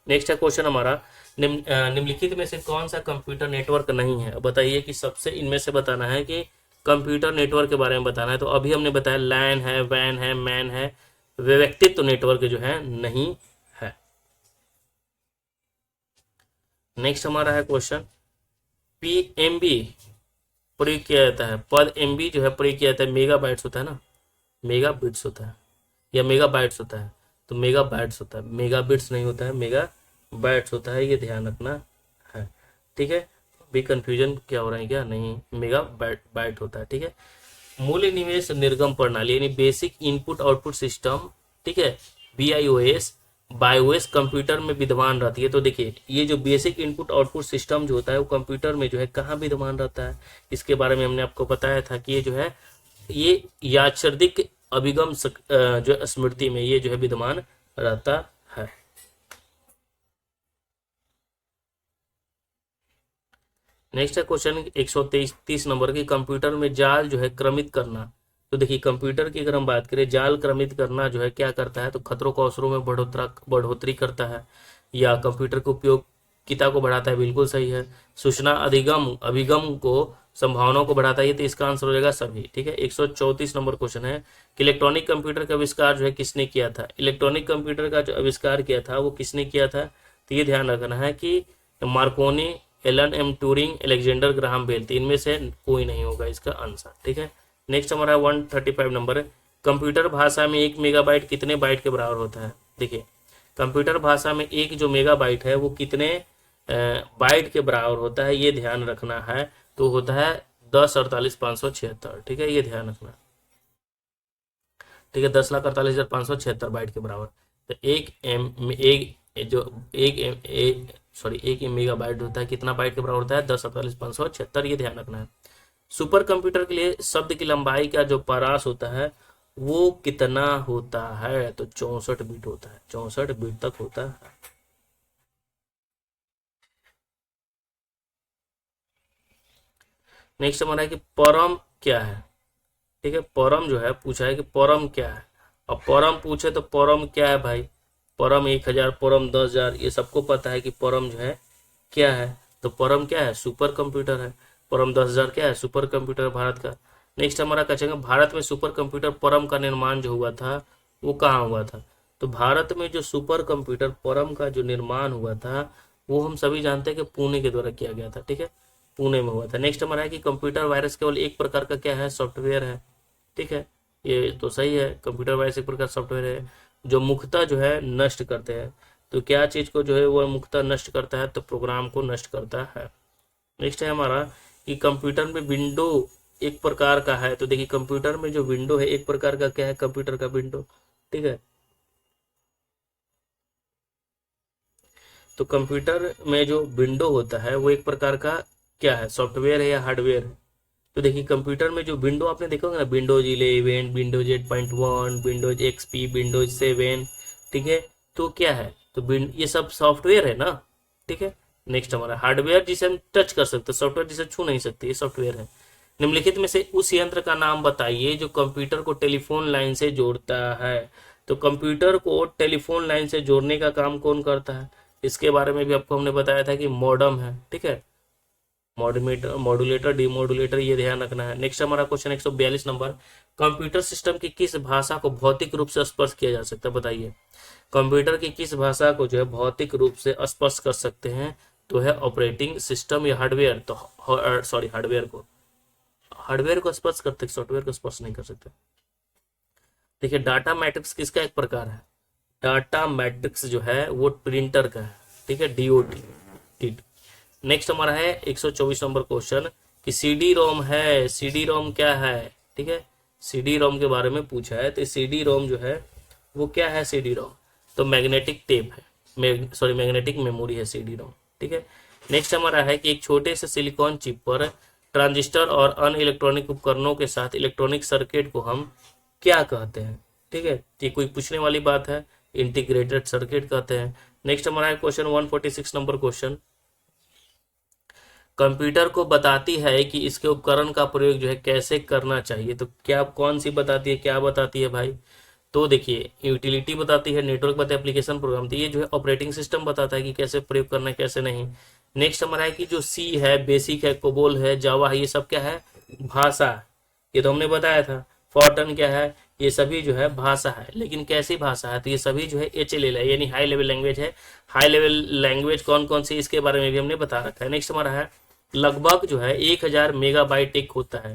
नेक्स्ट है क्वेश्चन हमारा निम्नलिखित में से कौन सा कंप्यूटर नेटवर्क नहीं है? बताइए कि सबसे इनमें से बताना है कि कंप्यूटर नेटवर्क के बारे में बताना है। तो अभी हमने बताया लैन है, वैन है, मैन है, व्यक्तित्व नेटवर्क जो है नहीं है। नेक्स्ट हमारा है क्वेश्चन पीएमबी प्रयोग किया जाता है, पद एमबी जो है प्रयोग किया जाता है, मेगा बाइट्स होता है ना, मेगा बिट्स होता है या मेगा बाइट्स होता है? तो मेगा बाइट्स होता है, मेगा बिट्स नहीं होता है, मेगा बाइट्स होता है, ये ध्यान रखना है। ठीक है, भी कंफ्यूजन क्या हो रहा है क्या? नहीं, मेगा बाइट होता है। ठीक है, मूल्य निवेश निर्गम प्रणाली यानी बेसिक इनपुट आउटपुट सिस्टम। ठीक है, BIOS बायोएस कंप्यूटर में विद्यमान रहती है। तो देखिए ये जो बेसिक इनपुट आउटपुट सिस्टम जो होता है वो कंप्यूटर में जो है कहाँ विद्यमान रहता है? इसके बारे में हमने आपको बताया था कि ये जो है ये यादृच्छिक अभिगम जो स्मृति में ये जो है विद्यमान रहता है। नेक्स्ट है क्वेश्चन 130 नंबर की कंप्यूटर में जाल जो है क्रमित करना। तो देखिए कंप्यूटर की अगर हम बात करें जाल क्रमित करना जो है क्या करता है? तो खतरों को अवसरों में बढ़ोतरी करता है या कंप्यूटर के उपयोगिता को बढ़ाता है। बिल्कुल सही है। सूचना अभिगम को संभावनाओं को बढ़ाता है, ये तो इसका आंसर हो जाएगा सभी। ठीक है, 134 नंबर क्वेश्चन है कि इलेक्ट्रॉनिक कंप्यूटर का आविष्कार जो है किसने किया था? इलेक्ट्रॉनिक कंप्यूटर का जो आविष्कार किया था वो किसने किया था? तो ये ध्यान रखना है कि Marconi Alan M Turing, Alexander Graham Bell. तो इनमें से कोई नहीं होगा इसका आंसर। ठीक है, नेक्स्ट हमारा 135 नंबर है, कंप्यूटर भाषा में 1 मेगाबाइट कितने बाइट के बराबर होता है। देखिए, कंप्यूटर भाषा में एक जो मेगाबाइट है वो कितने बाइट के बराबर होता है, ये ध्यान रखना है। तो होता है 10,48,576। ठीक है, ये ध्यान रखना। ठीक है, 10,48,576 बाइट के बराबर। तो एक मेगा बाइट होता है कितना बाइट के बराबर होता है, 10,48,576। ये ध्यान रखना है। सुपर कंप्यूटर के लिए शब्द की लंबाई का जो परास होता है वो कितना होता है, तो 64 बिट होता है, 64 बिट तक होता है। नेक्स्ट हमारा है कि परम क्या है। ठीक है, परम जो है पूछा है कि परम क्या है। अब परम पूछे तो परम क्या है भाई, परम 1,000, परम 10,000, ये सबको पता है कि परम जो है क्या है। तो परम क्या है, सुपर कंप्यूटर है। परम 10,000 क्या है, सुपर कंप्यूटर भारत का। नेक्स्ट हमारा कहेंगे भारत में सुपर कंप्यूटर परम का निर्माण जो हुआ था वो कहाँ हुआ था। तो भारत में जो सुपर कंप्यूटर परम का जो निर्माण हुआ था वो हम सभी जानते हैं कि पुणे के द्वारा किया गया था। ठीक है, पुणे में हुआ था। नेक्स्ट हमारा है कि कंप्यूटर वायरस केवल एक प्रकार का क्या है, सॉफ्टवेयर है। ठीक है, ये तो सही है, कंप्यूटर वायरस एक प्रकार सॉफ्टवेयर है जो मुख्यतः जो है नष्ट करते हैं। तो क्या चीज को जो है वो मुख्यतः नष्ट करता है, तो प्रोग्राम को नष्ट करता है। नेक्स्ट है हमारा कि कंप्यूटर में विंडो एक प्रकार का है। तो देखिए, कंप्यूटर में जो विंडो है एक प्रकार का क्या है, कंप्यूटर का विंडो। ठीक है, तो कंप्यूटर में जो विंडो होता है वो एक प्रकार का क्या है, सॉफ्टवेयर है या हार्डवेयर है। तो देखिए, कंप्यूटर में जो विंडो आपने देखा होगा ना, Windows 11, Windows 8.1, Windows XP, Windows 7। ठीक है, तो क्या है, तो ये सब सॉफ्टवेयर है ना। ठीक है, नेक्स्ट हमारा हार्डवेयर जिसे हम टच कर सकते हैं, सॉफ्टवेयर जिसे छू नहीं सकते, ये सॉफ्टवेयर है। निम्नलिखित में से उस यंत्र का नाम बताइए जो कंप्यूटर को टेलीफोन लाइन से जोड़ता है। तो कंप्यूटर को टेलीफोन लाइन से जोड़ने का काम कौन करता है, इसके बारे में भी आपको हमने बताया था कि मॉडम है। ठीक है, मॉड्यूलेटर, मॉड्यूलेटर, डीमॉड्यूलेटर, ये ध्यान रखना है। नेक्स्ट हमारा क्वेश्चन 142 नंबर, कंप्यूटर सिस्टम की किस भाषा को भौतिक रूप से स्पर्श किया जा सकता है, बताइए। कंप्यूटर की किस भाषा को जो है भौतिक रूप से स्पर्श कर सकते हैं, तो है ऑपरेटिंग सिस्टम या हार्डवेयर। तो सॉरी, हार्डवेयर को स्पर्श करते, सॉफ्टवेयर को स्पर्श नहीं कर सकते। देखिए, डाटा मैट्रिक्स किसका एक प्रकार है, डाटा मैट्रिक्स जो है वो प्रिंटर का है। ठीक है, डीओटी। नेक्स्ट हमारा है 124 नंबर क्वेश्चन कि सीडी रोम है, सीडी रोम क्या है। ठीक है, सीडी रोम के बारे में पूछा है। तो सीडी रोम जो है वो क्या है, सीडी रोम तो मैग्नेटिक टेप है, मैग्नेटिक मेमोरी है सीडी रोम। ठीक है, नेक्स्ट हमारा है कि एक छोटे से सिलिकॉन चिप पर ट्रांजिस्टर और अन्य इलेक्ट्रॉनिक उपकरणों के साथ इलेक्ट्रॉनिक सर्किट को हम क्या कहते हैं। ठीक है, ये कोई पूछने वाली बात है, इंटीग्रेटेड सर्किट कहते हैं। नेक्स्ट हमारा है क्वेश्चन 146 नंबर क्वेश्चन, कंप्यूटर को बताती है कि इसके उपकरण का प्रयोग जो है कैसे करना चाहिए। तो क्या कौन सी बताती है, क्या बताती है भाई, तो देखिए, यूटिलिटी बताती है, नेटवर्क बताती है, एप्लीकेशन प्रोग्राम। तो ये जो है ऑपरेटिंग सिस्टम बताता है कि कैसे प्रयोग करना है कैसे नहीं। नेक्स्ट हमारा है कि जो सी है, बेसिक है, कोबोल है, जावा है, ये सब क्या है, भाषा। ये तो हमने बताया था। फॉर्टन क्या है, ये सभी जो है भाषा है, लेकिन कैसी भाषा है, तो ये सभी जो है HLL है, यानी हाई लेवल लैंग्वेज है। हाई लेवल लैंग्वेज कौन कौन सी, इसके बारे में भी हमने बता रखा है। नेक्स्ट हमारा है लगभग जो है 1,000 मेगाबाइट एक होता है।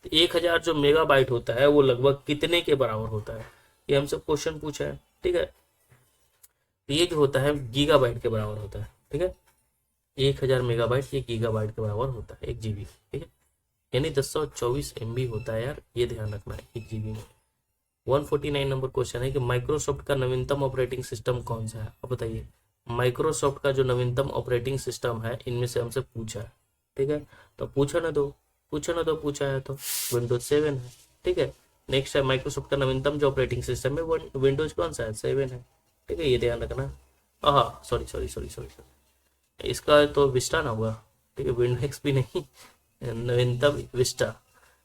तो 1,000 जो मेगाबाइट होता है वो लगभग कितने के बराबर होता है, ये हमसे क्वेश्चन पूछा है। ठीक है, तो ये जो होता है गीगाबाइट के बराबर होता है। ठीक है, 1,000 मेगाबाइट ये गीगाबाइट के बराबर होता है, 1 GB। ठीक है, यानी 1024 MB होता है यार, ये ध्यान रखना है 1 GB में। 149 नंबर क्वेश्चन है कि माइक्रोसॉफ्ट का नवीनतम ऑपरेटिंग सिस्टम कौन सा है। अब बताइए, माइक्रोसॉफ्ट का जो नवीनतम ऑपरेटिंग सिस्टम है इनमें से हमसे पूछा है। ठीक है, तो पूछा ना दो, पूछा है तो विंडोज 7 है। ठीक है, नेक्स्ट है माइक्रोसॉफ्ट का नवीनतम जो ऑपरेटिंग सिस्टम है वो विंडोज कौन सा है, 7 है। ठीक है, ये ध्यान रखना। हाँ, sorry sorry sorry sorry sorry, इसका तो विस्टा ना हुआ। ठीक है, विंडो एक्स भी नहीं, नवीनतम विस्टा।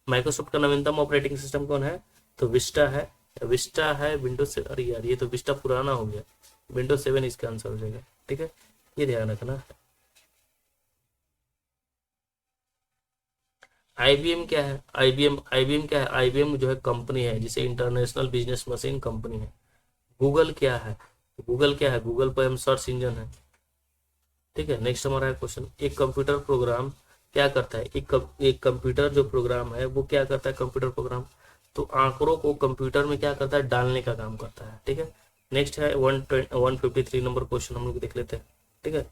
माइक्रोसॉफ्ट का नवीनतम ऑपरेटिंग सिस्टम कौन है, तो विस्टा है। विस्टा है विंडोज से, अरे यार ये तो विस्टा पुराना हो गया, विंडोज 7 इसका आंसर हो जाएगा। ठीक है, ये ध्यान रखना। IBM क्या है, IBM क्या है, IBM जो है कंपनी है जिसे इंटरनेशनल बिजनेस मशीन कंपनी है। गूगल क्या है, गूगल क्या है, गूगल पर हम सर्च इंजन है। ठीक है। नेक्स्ट हमारा है क्वेश्चन, एक कंप्यूटर प्रोग्राम क्या करता है? एक कंप्यूटर जो प्रोग्राम है वो क्या करता है? कंप्यूटर प्रोग्राम तो आंकड़ों को कंप्यूटर में क्या करता है? डालने का काम करता है। ठीक है। नेक्स्ट है 153 नंबर क्वेश्चन हम लोग देख लेते हैं। ठीक है।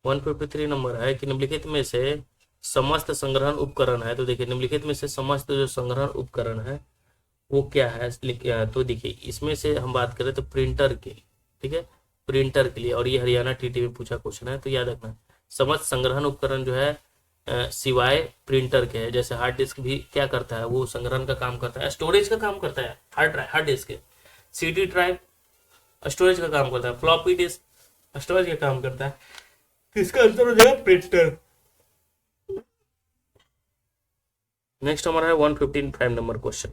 153 नंबर है कि निम्नलिखित में से समस्त संग्रहण उपकरण है। तो देखिए निम्नलिखित में से समस्त जो संग्रहण उपकरण है वो क्या है? तो देखिए इसमें से हम बात करें तो प्रिंटर की, ठीक है, प्रिंटर के लिए, और ये हरियाणा टीटी में पूछा क्वेश्चन है तो याद रखना समस्त संग्रहण उपकरण जो है सिवाय प्रिंटर के है। जैसे हार्ड डिस्क भी क्या करता है? वो संग्रहण का काम करता है, स्टोरेज का काम करता है। हार्ड डिस्क है, सीडी ड्राइव स्टोरेज का काम करता है, फ्लॉपी डिस्क स्टोरेज का काम करता है। तो इसका आंसर हो जाएगा प्रिंटर। नेक्स्ट हमारा है 155 नंबर क्वेश्चन,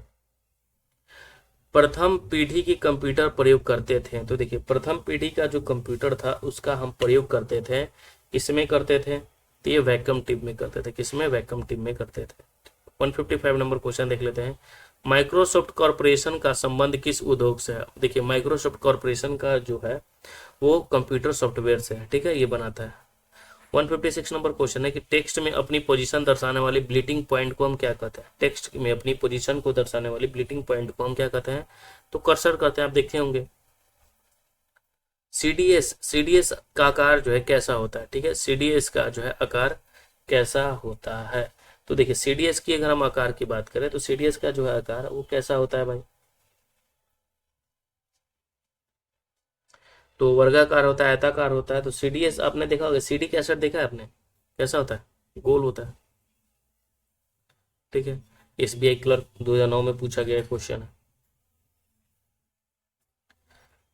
प्रथम पीढ़ी की कंप्यूटर प्रयोग करते थे। तो देखिए प्रथम पीढ़ी का जो कंप्यूटर था उसका हम प्रयोग करते थे, किसमें करते थे? तो ये वैक्यूम ट्यूब में करते थे। किसमें? वैक्यूम ट्यूब में करते थे। 155 नंबर क्वेश्चन देख लेते हैं, माइक्रोसॉफ्ट कॉर्पोरेशन का संबंध किस उद्योग से है? देखिए माइक्रोसॉफ्ट कॉर्पोरेशन का जो है वो कंप्यूटर सॉफ्टवेयर से है। ठीक है, ये बनाता है। 156 नंबर क्वेश्चन है कि टेक्स्ट में अपनी पोजीशन दर्शाने वाली ब्लिटिंग पॉइंट को हम क्या कहते हैं? टेक्स्ट में अपनी पोजीशन को दर्शाने वाली ब्लिटिंग पॉइंट को हम क्या कहते हैं? तो कर्सर कहते हैं। आप देखे होंगे सीडीएस का आकार जो है कैसा होता है? ठीक है, सीडीएस का जो है आकार कैसा होता है? तो देखिए सीडीएस की अगर हम आकार की बात करें तो सीडीएस का जो है आकार वो कैसा होता है भाई? तो वर्गाकार होता है, आयताकार होता है। तो सीडीएस आपने देखा होगा, सीडी कैसेट देखा है आपने? कैसा होता है? गोल होता है। ठीक है, एसबीआई क्लर्क 2009 में पूछा गया क्वेश्चन है।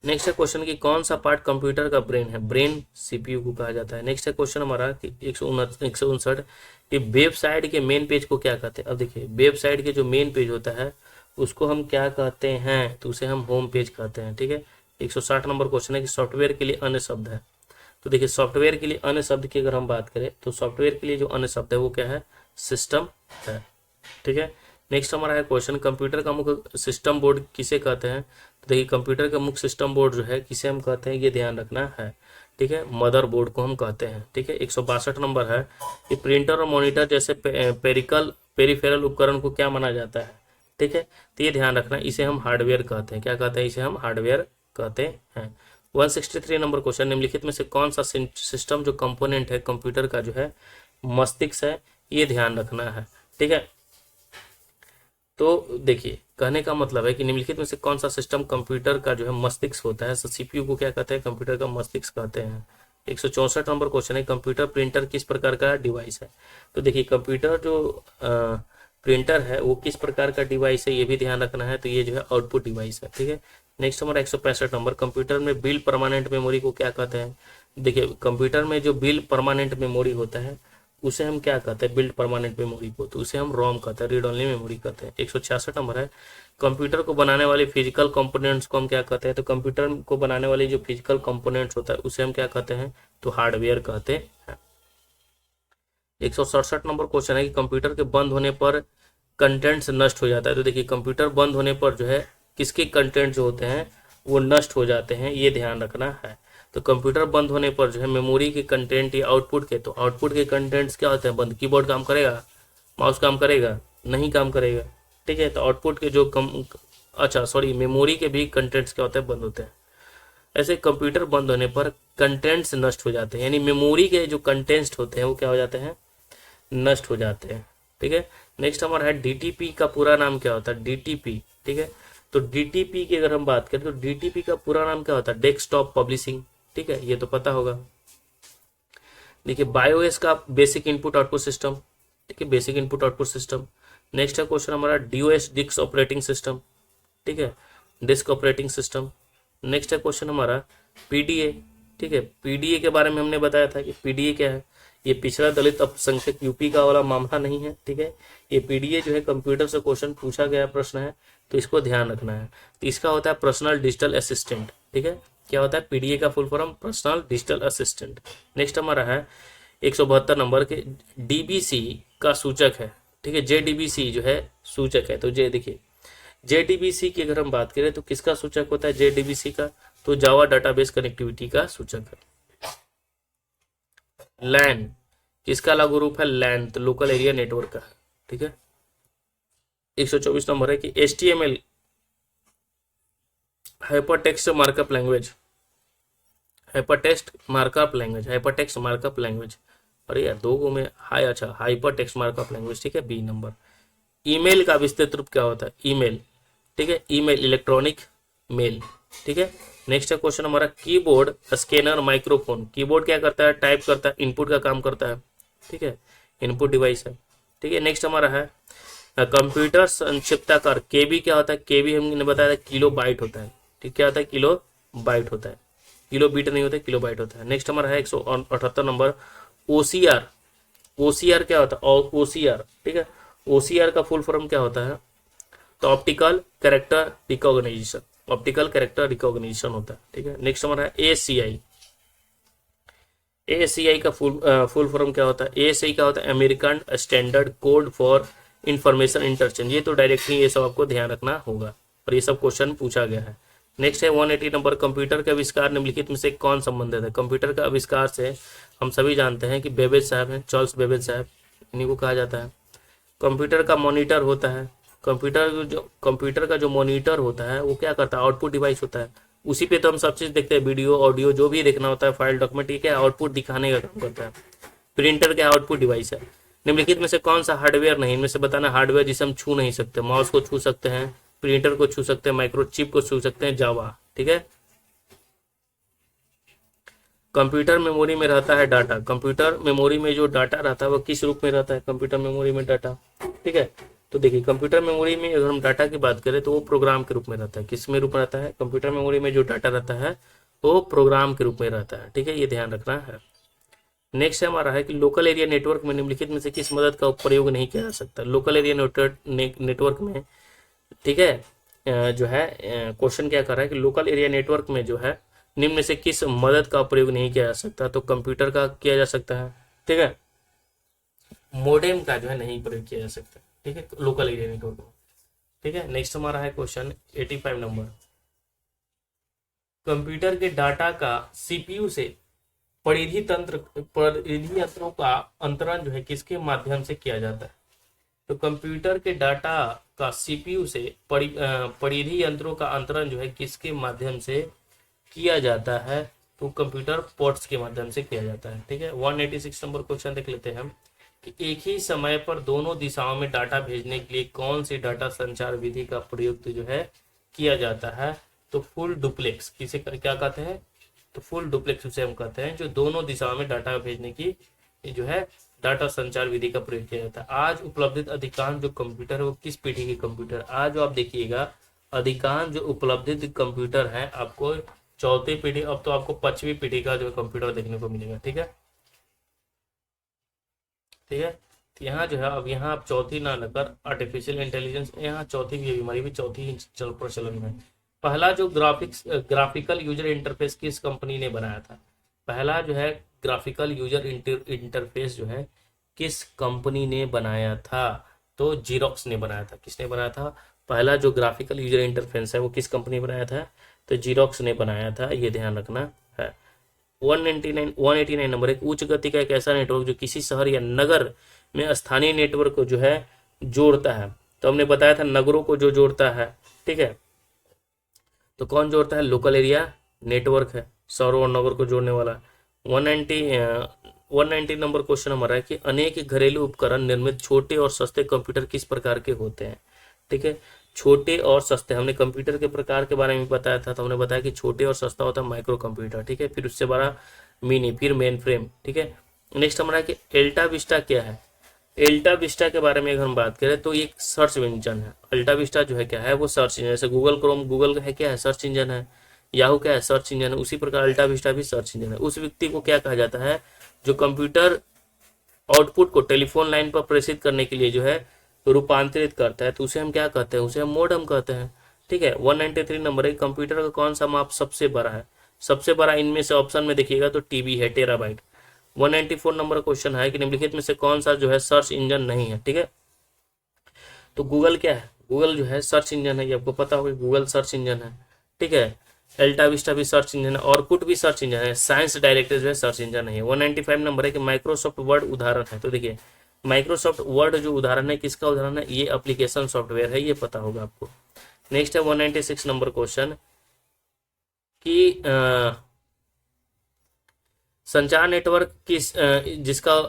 नेक्स्ट है क्वेश्चन कि कौन सा पार्ट कंप्यूटर का ब्रेन है? ब्रेन सीपीयू को कहा जाता है। नेक्स्ट है क्वेश्चन हमारा कि 159 कि वेबसाइट के मेन पेज को क्या कहते हैं? अब देखिए वेबसाइट के जो मेन पेज होता है उसको हम क्या कहते हैं? तो उसे हम होम पेज कहते हैं। ठीक है। 160 नंबर क्वेश्चन है कि सॉफ्टवेयर के लिए अन्य शब्द है। तो देखिए सॉफ्टवेयर के लिए अन्य शब्द की अगर हम बात करें तो सॉफ्टवेयर के लिए जो अन्य शब्द है वो क्या है? सिस्टम है। ठीक है। नेक्स्ट हमारा है क्वेश्चन, कंप्यूटर का मुख्य सिस्टम बोर्ड किसे कहते हैं? तो देखिए कंप्यूटर का मुख्य सिस्टम बोर्ड जो है किसे हम कहते हैं, ये ध्यान रखना है। ठीक है, मदर बोर्ड को हम कहते हैं। ठीक है। 162 नंबर है कि प्रिंटर और मॉनिटर जैसे पेरिफेरल उपकरण को क्या माना जाता है? ठीक है, तो ये ध्यान रखना, इसे हम हार्डवेयर कहते हैं। क्या कहते हैं? इसे हम हार्डवेयर कहते हैं। 163 नंबर क्वेश्चन, निम्नलिखित में से कौन सा सिस्टम जो कंपोनेंट है कंप्यूटर का जो है मस्तिष्क है? ये ध्यान रखना है। ठीक है। तो देखिए कहने का मतलब है कि निम्नलिखित में से कौन सा सिस्टम कंप्यूटर का जो है मस्तिष्क होता है? तो सीपीयू को क्या कहते हैं? कंप्यूटर का मस्तिष्क कहते हैं। 164 नंबर क्वेश्चन है, कंप्यूटर प्रिंटर किस प्रकार का डिवाइस है? तो देखिए कंप्यूटर जो प्रिंटर है वो किस प्रकार का डिवाइस है, ये भी ध्यान रखना है। तो ये जो है आउटपुट डिवाइस है। ठीक है। नेक्स्ट हमारा 165 नंबर, कंप्यूटर में बिल्ड परमानेंट मेमोरी को क्या कहते हैं? देखिए कंप्यूटर में जो बिल्ड परमानेंट मेमोरी होता है उसे हम क्या कहते हैं? बिल्ड परमानेंट मेमोरी को, तो उसे हम रोम कहते हैं, रीड ओनली मेमोरी कहते हैं। 166 नंबर है, कंप्यूटर को बनाने वाले फिजिकल कंपोनेंट्स को हम क्या कहते हैं? तो कंप्यूटर को बनाने वाले जो फिजिकल कंपोनेंट्स होता है उसे हम क्या कहते हैं? तो हार्डवेयर कहते हैं। 167 नंबर क्वेश्चन है कि कंप्यूटर के बंद होने पर कंटेंट्स नष्ट हो जाता है। तो देखिए कंप्यूटर बंद होने पर जो है किसके कंटेंट जो होते हैं वो नष्ट हो जाते हैं, ये ध्यान रखना है। तो कंप्यूटर बंद होने पर जो है मेमोरी के कंटेंट या आउटपुट के, तो आउटपुट के कंटेंट्स क्या होते हैं? बंद। कीबोर्ड काम करेगा? माउस काम करेगा? नहीं काम करेगा। ठीक है, तो आउटपुट के जो मेमोरी के भी कंटेंट्स क्या होते हैं? बंद होते हैं। ऐसे कंप्यूटर बंद होने पर कंटेंट्स नष्ट हो जाते हैं, यानी मेमोरी के जो कंटेंट्स होते हैं वो क्या हो जाते हैं? नष्ट हो जाते हैं। ठीक है। नेक्स्ट हमारा है डीटीपी का पूरा नाम क्या होता है? डीटीपी। ठीक है, तो डीटीपी की अगर हम बात करें तो डीटीपी का पूरा नाम क्या होता है? Desktop publishing. ठीक है, ये तो पता होगा। देखिए बायोएस का बेसिक इनपुट आउटपुट सिस्टम। ठीक है, basic input output system. Next है क्वेश्चन हमारा डीओएस, डिस्क ऑपरेटिंग सिस्टम। ठीक है, डिस्क ऑपरेटिंग सिस्टम। नेक्स्ट है क्वेश्चन हमारा पीडीए। ठीक है, पीडीए के बारे में हमने बताया था कि पीडीए क्या है। ये पिछड़ा दलित अल्पसंख्यक यूपी का वाला मामला नहीं है। ठीक है, ये पीडीए जो है कंप्यूटर से क्वेश्चन पूछा गया प्रश्न है, तो इसको ध्यान रखना है। तो इसका होता है पर्सनल डिजिटल असिस्टेंट। ठीक है, क्या होता है? पीडीए का full form personal digital assistant. Next हमारा है 172 नंबर के डीबीसी का सूचक है। ठीक है, जेडीबीसी जो है सूचक है। तो जे देखिए जेडीबीसी की अगर हम बात करें तो किसका सूचक होता है जेडीबीसी का? तो जावा डाटाबेस कनेक्टिविटी का सूचक है। लैन किसका लागू रूप है? लैन तो लोकल एरिया नेटवर्क का है। ठीक है। 124 नंबर है कि HTML hypertext markup language, hypertext markup language. अरे यार दो गो में हाई, अच्छा हाइपरटेक्स्ट मार्कअप लैंग्वेज। ठीक है, बी नंबर। ईमेल का विस्तृत रूप क्या होता है? ईमेल। ठीक है, ईमेल इलेक्ट्रॉनिक मेल। ठीक है। नेक्स्ट है क्वेश्चन हमारा कीबोर्ड, स्कैनर, माइक्रोफोन। कीबोर्ड क्या करता है? टाइप करता है, इनपुट का काम करता है। ठीक है, इनपुट डिवाइस है। ठीक है। नेक्स्ट हमारा है कंप्यूटर संक्षिप्ताकार। केबी क्या होता है? केबी हमने बताया था किलो बाइट होता है। ठीक, क्या होता है? किलो बाइट होता है, किलो बीट नहीं होता, किलो बाइट होता है। नेक्स्ट हमारा है 178 नंबर ओसीआर। ओसीआर क्या होता है? ओसीआर। ठीक है, ओसीआर का फुल फॉर्म क्या होता है? तो optical character recognition, optical character recognition होता है। ठीक है। नेक्स्ट हमारा है एसीआई। एसीआई का फुल फॉर्म क्या होता है? एसीआई क्या होता है? American standard code for information interchange. ये तो डायरेक्टली ये सब आपको ध्यान रखना होगा और ये सब क्वेश्चन पूछा गया है। नेक्स्ट है 180 नंबर कंप्यूटर के आविष्कार निम्नलिखित में से कौन संबंधित है? कंप्यूटर का आविष्कार से हम सभी जानते हैं कि बेबेज साहब हैं, चार्ल्स बेबेज साहब, इन्हीं को कहा जाता है। कंप्यूटर का मॉनिटर होता है, कंप्यूटर का जो मॉनिटर होता है वो क्या करता है? आउटपुट डिवाइस होता है। उसी पे तो हम सब चीज देखते हैं, वीडियो ऑडियो जो भी देखना होता है, फाइल डॉक्यूमेंट, ये क्या आउटपुट दिखाने का काम करता है। प्रिंटर क्या आउटपुट डिवाइस है। निम्नलिखित में से कौन सा हार्डवेयर नहीं? इनमें से बताना हार्डवेयर जिसे हम छू नहीं सकते। माउस को छू सकते हैं, प्रिंटर को छू सकते हैं, माइक्रोचिप को छू सकते हैं, जावा। ठीक है। कंप्यूटर मेमोरी में रहता है डाटा। कंप्यूटर मेमोरी में जो डाटा रहता है वो किस रूप में रहता है? कंप्यूटर मेमोरी में डाटा। ठीक है, तो देखिए कंप्यूटर मेमोरी में अगर हम डाटा की बात करें तो वो प्रोग्राम के रूप में रहता है। किस में रूप में रहता है? कंप्यूटर मेमोरी में जो डाटा रहता है वो प्रोग्राम के रूप में रहता है। ठीक है, ये ध्यान रखना है। नेक्स्ट हमारा है कि लोकल एरिया नेटवर्क में निम्नलिखित में से किस मदद का प्रयोग नहीं किया जा सकता? लोकल एरिया नेटवर्क में, ठीक है, जो है क्वेश्चन क्या कर रहा है कि लोकल एरिया नेटवर्क में जो है निम्न में से किस मदद का प्रयोग नहीं किया जा सकता? तो कंप्यूटर का किया जा सकता है। ठीक है, मोडेम का जो है नहीं प्रयोग किया जा सकता। ठीक है, लोकल एरिया नेटवर्क में। ठीक है। नेक्स्ट हमारा है क्वेश्चन 85 नंबर कंप्यूटर के डाटा का सीपीयू से परिधि यंत्रों का अंतरण जो है किसके माध्यम से किया जाता है? तो कंप्यूटर के डाटा का सीपीयू से परिधि यंत्रों का अंतरण जो है किसके माध्यम से किया जाता है? तो कंप्यूटर पोर्ट्स के माध्यम से किया जाता है। ठीक है। 186 नंबर क्वेश्चन देख लेते हैं कि एक ही समय पर दोनों दिशाओं में डाटा भेजने के लिए कौन सी डाटा संचार विधि का प्रयोग जो है किया जाता है? तो फुल डुप्लेक्स। किसे क्या कहते हैं? तो फुल डुप्लेक्स उसे हम कहते हैं, जो दोनों दिशाओं में डाटा भेजने की जो है डाटा संचार विधि का प्रयोग किया जाता है। आज उपलब्धित अधिकांश जो कंप्यूटर है वो किस पीढ़ी के कंप्यूटर? आज जो आप देखिएगा अधिकांश जो उपलब्धित कंप्यूटर है आपको चौथी पीढ़ी, अब तो आपको 5वीं पीढ़ी का जो कंप्यूटर देखने को मिलेगा। ठीक है, ठीक है। तो यहाँ जो है अब यहाँ आप चौथी ना लेकर आर्टिफिशियल इंटेलिजेंस, यहाँ चौथी भी हमारी भी चौथी ही चल प्रचलन में। पहला जो ग्राफिकल यूजर इंटरफेस किस कंपनी ने बनाया था? पहला जो है ग्राफिकल यूजर इंटरफेस जो है किस कंपनी ने बनाया था? तो जीरोक्स ने बनाया था। किसने बनाया था? पहला जो ग्राफिकल यूजर इंटरफेस है वो किस कंपनी ने बनाया था? तो जीरोक्स ने बनाया था, ये ध्यान रखना है। 189 नंबर एक उच्च गति का एक ऐसा नेटवर्क जो किसी शहर या नगर में स्थानीय नेटवर्क को जो है जोड़ता है। तो हमने बताया था नगरों को जो जोड़ता है। ठीक है, तो कौन जोड़ता है? लोकल एरिया नेटवर्क है, शहरों और नगर को जोड़ने वाला। 190 नंबर क्वेश्चन हमारा है कि अनेक घरेलू उपकरण निर्मित छोटे और सस्ते कंप्यूटर किस प्रकार के होते हैं? ठीक है, छोटे और सस्ते, हमने कंप्यूटर के प्रकार के बारे में बताया था, तो हमने बताया कि छोटे और सस्ता होता है माइक्रो कंप्यूटर। ठीक है, फिर उससे बड़ा मिनी, फिर मेन फ्रेम। ठीक है। नेक्स्ट हमारा कि एल्टा विस्टा क्या है? एल्टा विस्टा के बारे में अगर हम बात करें तो एक सर्च इंजन है। अल्टा विस्टा जो है क्या है? वो सर्च इंजन, जैसे गूगल क्रोम गूगल है क्या है? सर्च इंजन है। याहू क्या है? सर्च इंजन है। उसी प्रकार अल्टा विस्टा भी सर्च इंजन है। उस व्यक्ति को क्या कहा जाता है जो कंप्यूटर आउटपुट को टेलीफोन लाइन पर प्रेषित करने के लिए जो है रूपांतरित करता है, तो उसे हम क्या कहते हैं? उसे हम मोडेम कहते हैं। ठीक है। 193 नंबर है कंप्यूटर का कौन सा माप सबसे बड़ा है? सबसे बड़ा इनमें से ऑप्शन में देखिएगा तो टीबी है, टेराबाइट। 194 नंबर क्वेश्चन है कि निम्नलिखित में से कौन सा जो है सर्च इंजन नहीं है? ठीक है, तो गूगल क्या है? गूगल जो है सर्च इंजन है, ये आपको पता होगा, गूगल सर्च इंजन है। ठीक है। एल्टा विस्टा भी सर्च इंजन है, ऑरकुट भी सर्च इंजन है, साइंस डायरेक्टर जो है सर्च इंजन नहीं है। 195 नंबर है कि माइक्रोसॉफ्ट वर्ड उदाहरण है। तो देखिए माइक्रोसॉफ्ट वर्ड जो उदाहरण है किसका उदाहरण है, ये एप्लीकेशन सॉफ्टवेयर है, ये पता होगा आपको। नेक्स्ट है 196 नंबर क्वेश्चन कि संचार नेटवर्क जिसका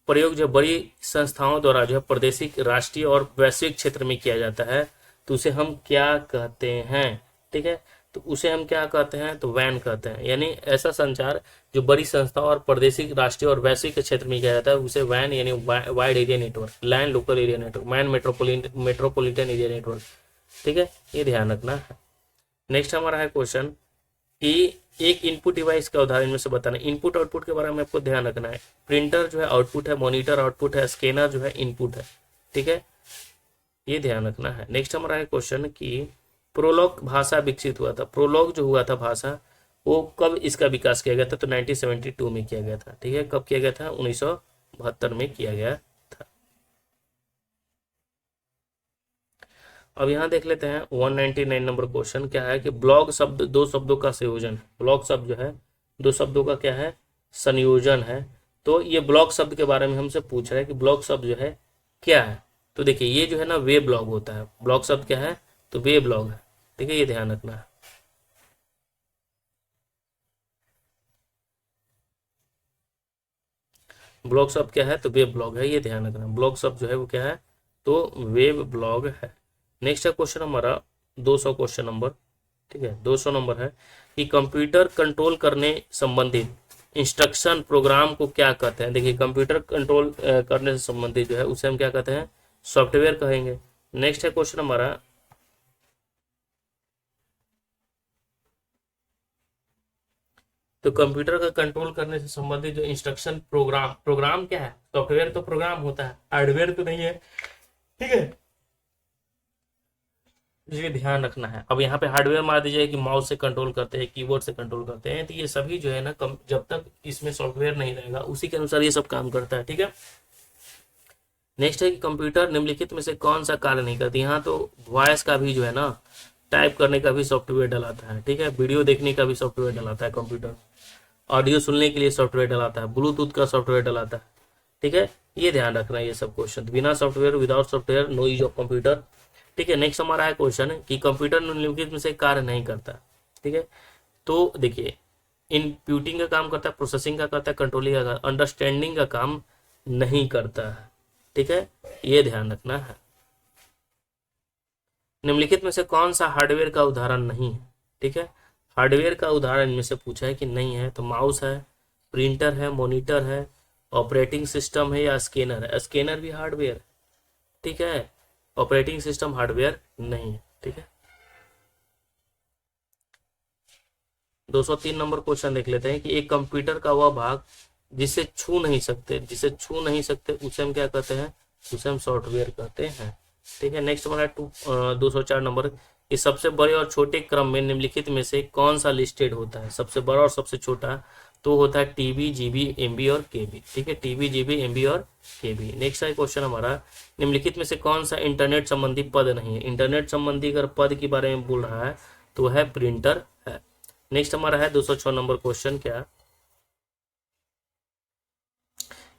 प्रयोग जो बड़ी संस्थाओं द्वारा जो है प्रादेशिक, राष्ट्रीय और वैश्विक क्षेत्र में किया जाता है, तो उसे हम क्या कहते हैं, ठीक है। तो उसे हम क्या कहते हैं, तो वैन कहते हैं। यानी ऐसा संचार जो बड़ी संस्थाओं और प्रादेशिक, राष्ट्रीय और वैश्विक क्षेत्र में किया जाता है उसे वैन यानी wide area network, land local area network, man metropolitan area network, ठीक है, ये ध्यान रखना है। नेक्स्ट हमारा है क्वेश्चन कि एक इनपुट डिवाइस का उदाहरण में से बताना। इनपुट आउटपुट के बारे में आपको ध्यान रखना है। प्रिंटर जो है आउटपुट है, मॉनिटर आउटपुट है, स्कैनर जो है इनपुट है, ठीक है, ये ध्यान रखना है। नेक्स्ट हमारा है क्वेश्चन कि प्रोलॉग भाषा विकसित हुआ था। प्रोलॉग जो हुआ था भाषा, वो कब इसका विकास किया गया था, तो 1972 में किया गया था, ठीक है। कब किया गया था, 1972 में किया गया था। अब यहाँ देख लेते हैं 199 नंबर क्वेश्चन क्या है कि ब्लॉग शब्द दो शब्दों का संयोजन है। ब्लॉग शब्द जो है दो शब्दों का क्या है, संयोजन है। तो ये ब्लॉग शब्द के बारे में हमसे पूछ रहा है कि ब्लॉग शब्द जो है क्या है। तो देखिए ये जो है ना वे ब्लॉग होता है। ब्लॉग शब्द क्या है, तो वे ब्लॉग है, ठीक है, ये ध्यान रखना है। ब्लॉग शब्द क्या है, तो वेब ब्लॉग है, ये ध्यान रखना। ब्लॉग शब्द जो है वो क्या है, तो वेब ब्लॉग है। नेक्स्ट है क्वेश्चन हमारा 200 क्वेश्चन नंबर, ठीक है, 200 नंबर है कि कंप्यूटर कंट्रोल करने संबंधित इंस्ट्रक्शन प्रोग्राम को क्या कहते हैं। देखिए कंप्यूटर कंट्रोल करने से संबंधित जो है उसे हम क्या कहते हैं, सॉफ्टवेयर कहेंगे। नेक्स्ट है क्वेश्चन हमारा तो कंप्यूटर का कंट्रोल करने से संबंधित जो इंस्ट्रक्शन प्रोग्राम, प्रोग्राम क्या है, सॉफ्टवेयर तो प्रोग्राम होता है, हार्डवेयर तो नहीं है, ठीक है, ये ध्यान रखना है। अब यहाँ पे हार्डवेयर मान दीजिए कि माउस से कंट्रोल करते हैं, कीबोर्ड से कंट्रोल करते हैं, तो ये सभी जो है ना जब तक इसमें सॉफ्टवेयर नहीं रहेगा उसी के अनुसार ये सब काम करता है, ठीक है। नेक्स्ट है कि कंप्यूटर निम्नलिखित में से कौन सा कार्य नहीं करती। यहाँ तो वॉइस का भी जो है ना, टाइप करने का भी सॉफ्टवेयर डलाता है, ठीक है, वीडियो देखने का भी सॉफ्टवेयर डलाता है कंप्यूटर, ऑडियो सुनने के लिए सॉफ्टवेयर डलाता है, ब्लूटूथ का सॉफ्टवेयर डलाता है, ठीक है, ये ध्यान रखना है। ये सब क्वेश्चन बिना software, without software no use of computer, ठीक है। नेक्स्ट हमारा है क्वेश्चन कि कंप्यूटर निम्नलिखित में से कार्य नहीं करता, ठीक है। तो देखिए इनपुटिंग का काम करता है, प्रोसेसिंग का करता है, कंट्रोलिंग का, अंडरस्टैंडिंग का काम नहीं करता है, ठीक है, ये ध्यान रखना है। निम्नलिखित में से कौन सा हार्डवेयर का उदाहरण नहीं है, ठीक है। हार्डवेयर का उदाहरण इनमें से पूछा है कि नहीं है, तो माउस है, प्रिंटर है, मॉनिटर है, ऑपरेटिंग सिस्टम है या स्कैनर है। स्कैनर भी हार्डवेयर, ठीक है, ऑपरेटिंग सिस्टम हार्डवेयर नहीं है, ठीक है। 203 नंबर क्वेश्चन देख लेते हैं कि एक कंप्यूटर का वह भाग जिसे छू नहीं सकते, उसे हम क्या कहते हैं, उसे हम सॉफ्टवेयर कहते हैं, ठीक है। नेक्स्ट हमारा 204 नंबर कि सबसे बड़े और छोटे क्रम में निम्नलिखित में से कौन सा लिस्टेड होता है। सबसे बड़ा और सबसे छोटा तो होता है टीबी, जीबी, एमबी और केबी, ठीक है, टीबी, जीबी, एमबी और केबी। नेक्स्ट है क्वेश्चन हमारा निम्नलिखित में से कौन सा इंटरनेट संबंधी पद नहीं है। इंटरनेट संबंधी अगर पद के बारे में बोल रहा है तो है प्रिंटर है। नेक्स्ट हमारा है 206 नंबर क्वेश्चन क्या,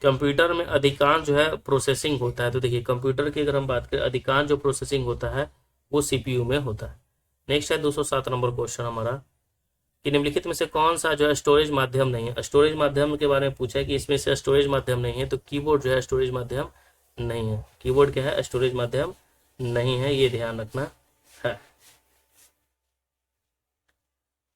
कंप्यूटर में अधिकांश जो है प्रोसेसिंग होता है। तो देखिए कंप्यूटर की अगर हम बात करें अधिकांश जो प्रोसेसिंग होता है वो सीपीयू में होता है। नेक्स्ट है 207 नंबर क्वेश्चन हमारा कि निम्नलिखित में से कौन सा जो है स्टोरेज माध्यम नहीं है। स्टोरेज माध्यम के बारे में पूछा है कि इसमें से स्टोरेज माध्यम नहीं है, तो कीबोर्ड जो है स्टोरेज माध्यम नहीं है। कीबोर्ड क्या है, स्टोरेज माध्यम नहीं है, ये ध्यान रखना है।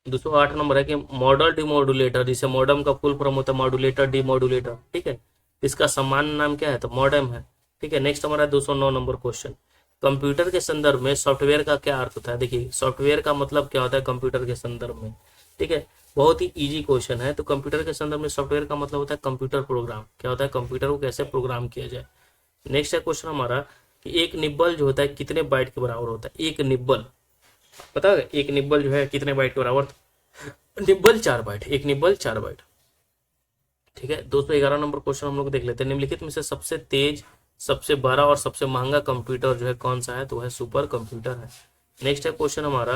208 नंबर है कि मॉडल डिमोडुलेटर, जिसे मॉडम का फुल फॉर्म होता है मॉडुलेटर, डिमोडुलेटर, ठीक है, इसका सामान्य नाम क्या है, तो मॉडेम है, ठीक है। नेक्स्ट हमारा 209 नंबर क्वेश्चन कंप्यूटर के संदर्भ में सॉफ्टवेयर का क्या अर्थ होता है। देखिए सॉफ्टवेयर का मतलब क्या होता है कंप्यूटर के संदर्भ में, ठीक है, बहुत ही इजी क्वेश्चन है। तो कंप्यूटर के संदर्भ में सॉफ्टवेयर का मतलब होता है कंप्यूटर प्रोग्राम, क्या होता है, कंप्यूटर को कैसे प्रोग्राम किया जाए। नेक्स्ट है क्वेश्चन हमारा कि एक निब्बल जो होता है कितने बाइट के बराबर होता है। एक निब्बल पता है, एक निब्बल जो है कितने बाइट के बराबर, निब्बल 4 बाइट, एक निब्बल 4 बाइट, ठीक है। 211 नंबर क्वेश्चन हम लोग देख लेते हैं निम्नलिखित में से सबसे तेज, सबसे बड़ा और सबसे महंगा कंप्यूटर जो है कौन सा है, तो वह सुपर कंप्यूटर है। नेक्स्ट है क्वेश्चन हमारा,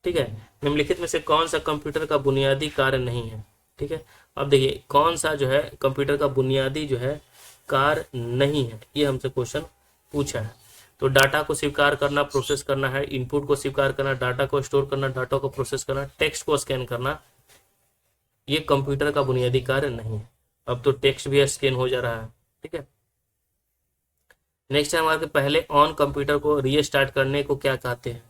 ठीक है। निम्नलिखित में से कौन सा कंप्यूटर का बुनियादी कार्य नहीं है, ठीक है। अब देखिए कौन सा जो है कंप्यूटर का बुनियादी जो है कार्य नहीं है, ये हमसे क्वेश्चन पूछा है। तो डाटा को स्वीकार करना, प्रोसेस करना है, इनपुट को स्वीकार करना, डाटा को स्टोर करना, डाटा को प्रोसेस करना, टेक्स्ट को स्कैन करना, ये कंप्यूटर का बुनियादी कार्य नहीं है। अब तो टेक्स्ट भी स्कैन हो जा रहा है, ठीक है। नेक्स्ट है हमारे पहले ऑन कंप्यूटर को रीस्टार्ट करने को क्या कहते हैं,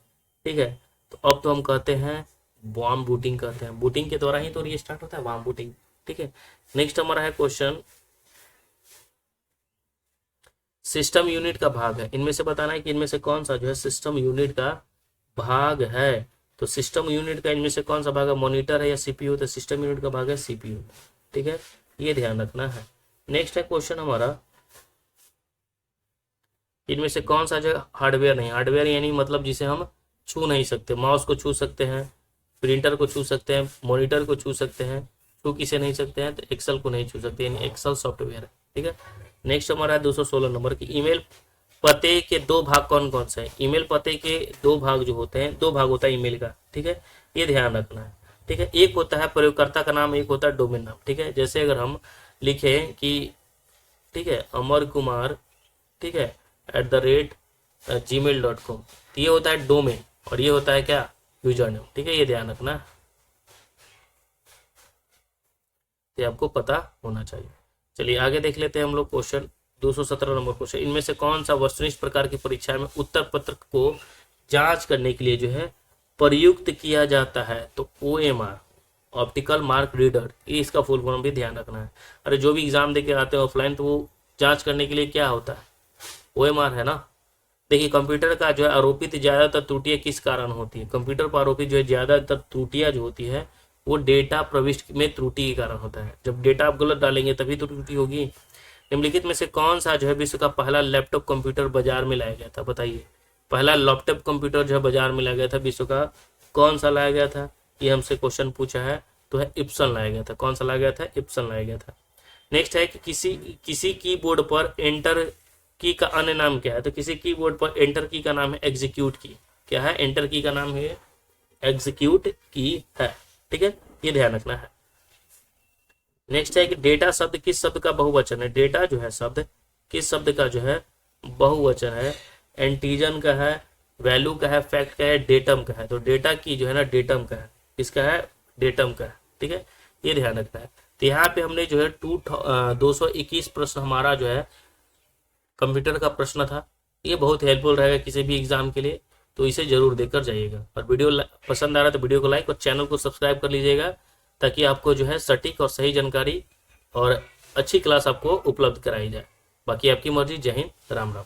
ठीक है। तो अब तो हम कहते हैं वार्म बूटिंग कहते हैं, बूटिंग के द्वारा ही तो रीस्टार्ट होता है, वार्म बूटिंग, ठीक है। नेक्स्ट हमारा है क्वेश्चन सिस्टम यूनिट का भाग है, इनमें से बताना है कि इनमें से कौन सा जो है सिस्टम यूनिट का भाग है। तो सिस्टम यूनिट का इनमें से कौन सा भाग है, मॉनिटर है या सीपीयू, तो सिस्टम यूनिट का भाग है सीपीयू, ठीक है, ये ध्यान रखना है। नेक्स्ट है क्वेश्चन हमारा इनमें से कौन सा जो हार्डवेयर नहीं, हार्डवेयर यानी मतलब जिसे हम छू नहीं सकते, माउस को छू सकते हैं, प्रिंटर को छू सकते हैं, मॉनिटर को छू सकते हैं, छू किसे नहीं सकते हैं, तो एक्सेल को नहीं छू सकते, यानी एक्सेल सॉफ्टवेयर है, ठीक है। नेक्स्ट हमारा है 216 नंबर की ईमेल पते के दो भाग कौन कौन से हैं। ईमेल पते के दो भाग जो होते हैं, दो भाग होता है ईमेल का, ठीक है, ये ध्यान रखना है, ठीक है। एक होता है प्रयोगकर्ता का नाम, एक होता है डोमेन नाम, ठीक है। जैसे अगर हम लिखें कि ठीक है अमर कुमार, ठीक है @gmail.com, तो ये होता है डोमेन और ये होता है क्या, यूजर नेम, ठीक है, ये ध्यान रखना, ये आपको पता होना चाहिए। चलिए आगे देख लेते हैं हम लोग क्वेश्चन 217 नंबर क्वेश्चन, इनमें से कौन सा वस्तुनिष्ठ प्रकार की परीक्षा में उत्तर पत्र को जांच करने के लिए जो है प्रयुक्त किया जाता है। तो OMR ऑप्टिकल मार्क रीडर, ये इसका फुल फॉर्म भी ध्यान रखना है। अरे जो भी एग्जाम देके आते हैं ऑफलाइन, तो वो जांच करने के लिए क्या होता है, OMR है ना। देखिए कंप्यूटर का जो है आरोपित ज्यादातर त्रुटियां किस कारण होती है, कंप्यूटर पर आरोपित जो है ज्यादातर त्रुटियां जो होती है वो डेटा प्रविष्टि में त्रुटि के कारण होता है। जब डेटा आप गलत डालेंगे तभी तो त्रुटि होगी। निम्नलिखित में से कौन सा जो है विश्व का पहला लैपटॉप कंप्यूटर बाजार में लाया गया था, बताइए। पहला लैपटॉप कंप्यूटर जो है बाजार में लाया गया था विश्व का, कौन सा लाया गया था, ये हमसे क्वेश्चन पूछा है, तो है इप्सन लाया गया था। कौन सा लाया गया था, इप्सन लाया गया था। नेक्स्ट है कि किसी कीबोर्ड पर एंटर की का अन्य नाम क्या है, तो किसी कीबोर्ड पर एंटर की का नाम है एग्जीक्यूट की, क्या है, एंटर की का नाम है एग्जीक्यूट की है, ठीक है, ये ध्यान रखना है। नेक्स्ट है कि डेटा शब्द किस शब्द का बहुवचन है, डेटा जो है शब्द किस शब्द का जो है बहुवचन है, एंटीजन का है, वैल्यू का है, फैक्ट का है, डेटम का है। तो डेटा की जो है ना डेटम का है, किसका है, डेटम का है, ठीक है, ये ध्यान रखना है। तो यहाँ पे हमने जो है 221 प्रश्न हमारा जो है कंप्यूटर का प्रश्न था, ये बहुत हेल्पफुल रहेगा किसी भी एग्जाम के लिए, तो इसे जरूर देकर जाइएगा। और वीडियो पसंद आ रहा है तो वीडियो को लाइक और चैनल को सब्सक्राइब कर लीजिएगा, ताकि आपको जो है सटीक और सही जानकारी और अच्छी क्लास आपको उपलब्ध कराई जाए। बाकी आपकी मर्जी। जय हिंद, राम राम।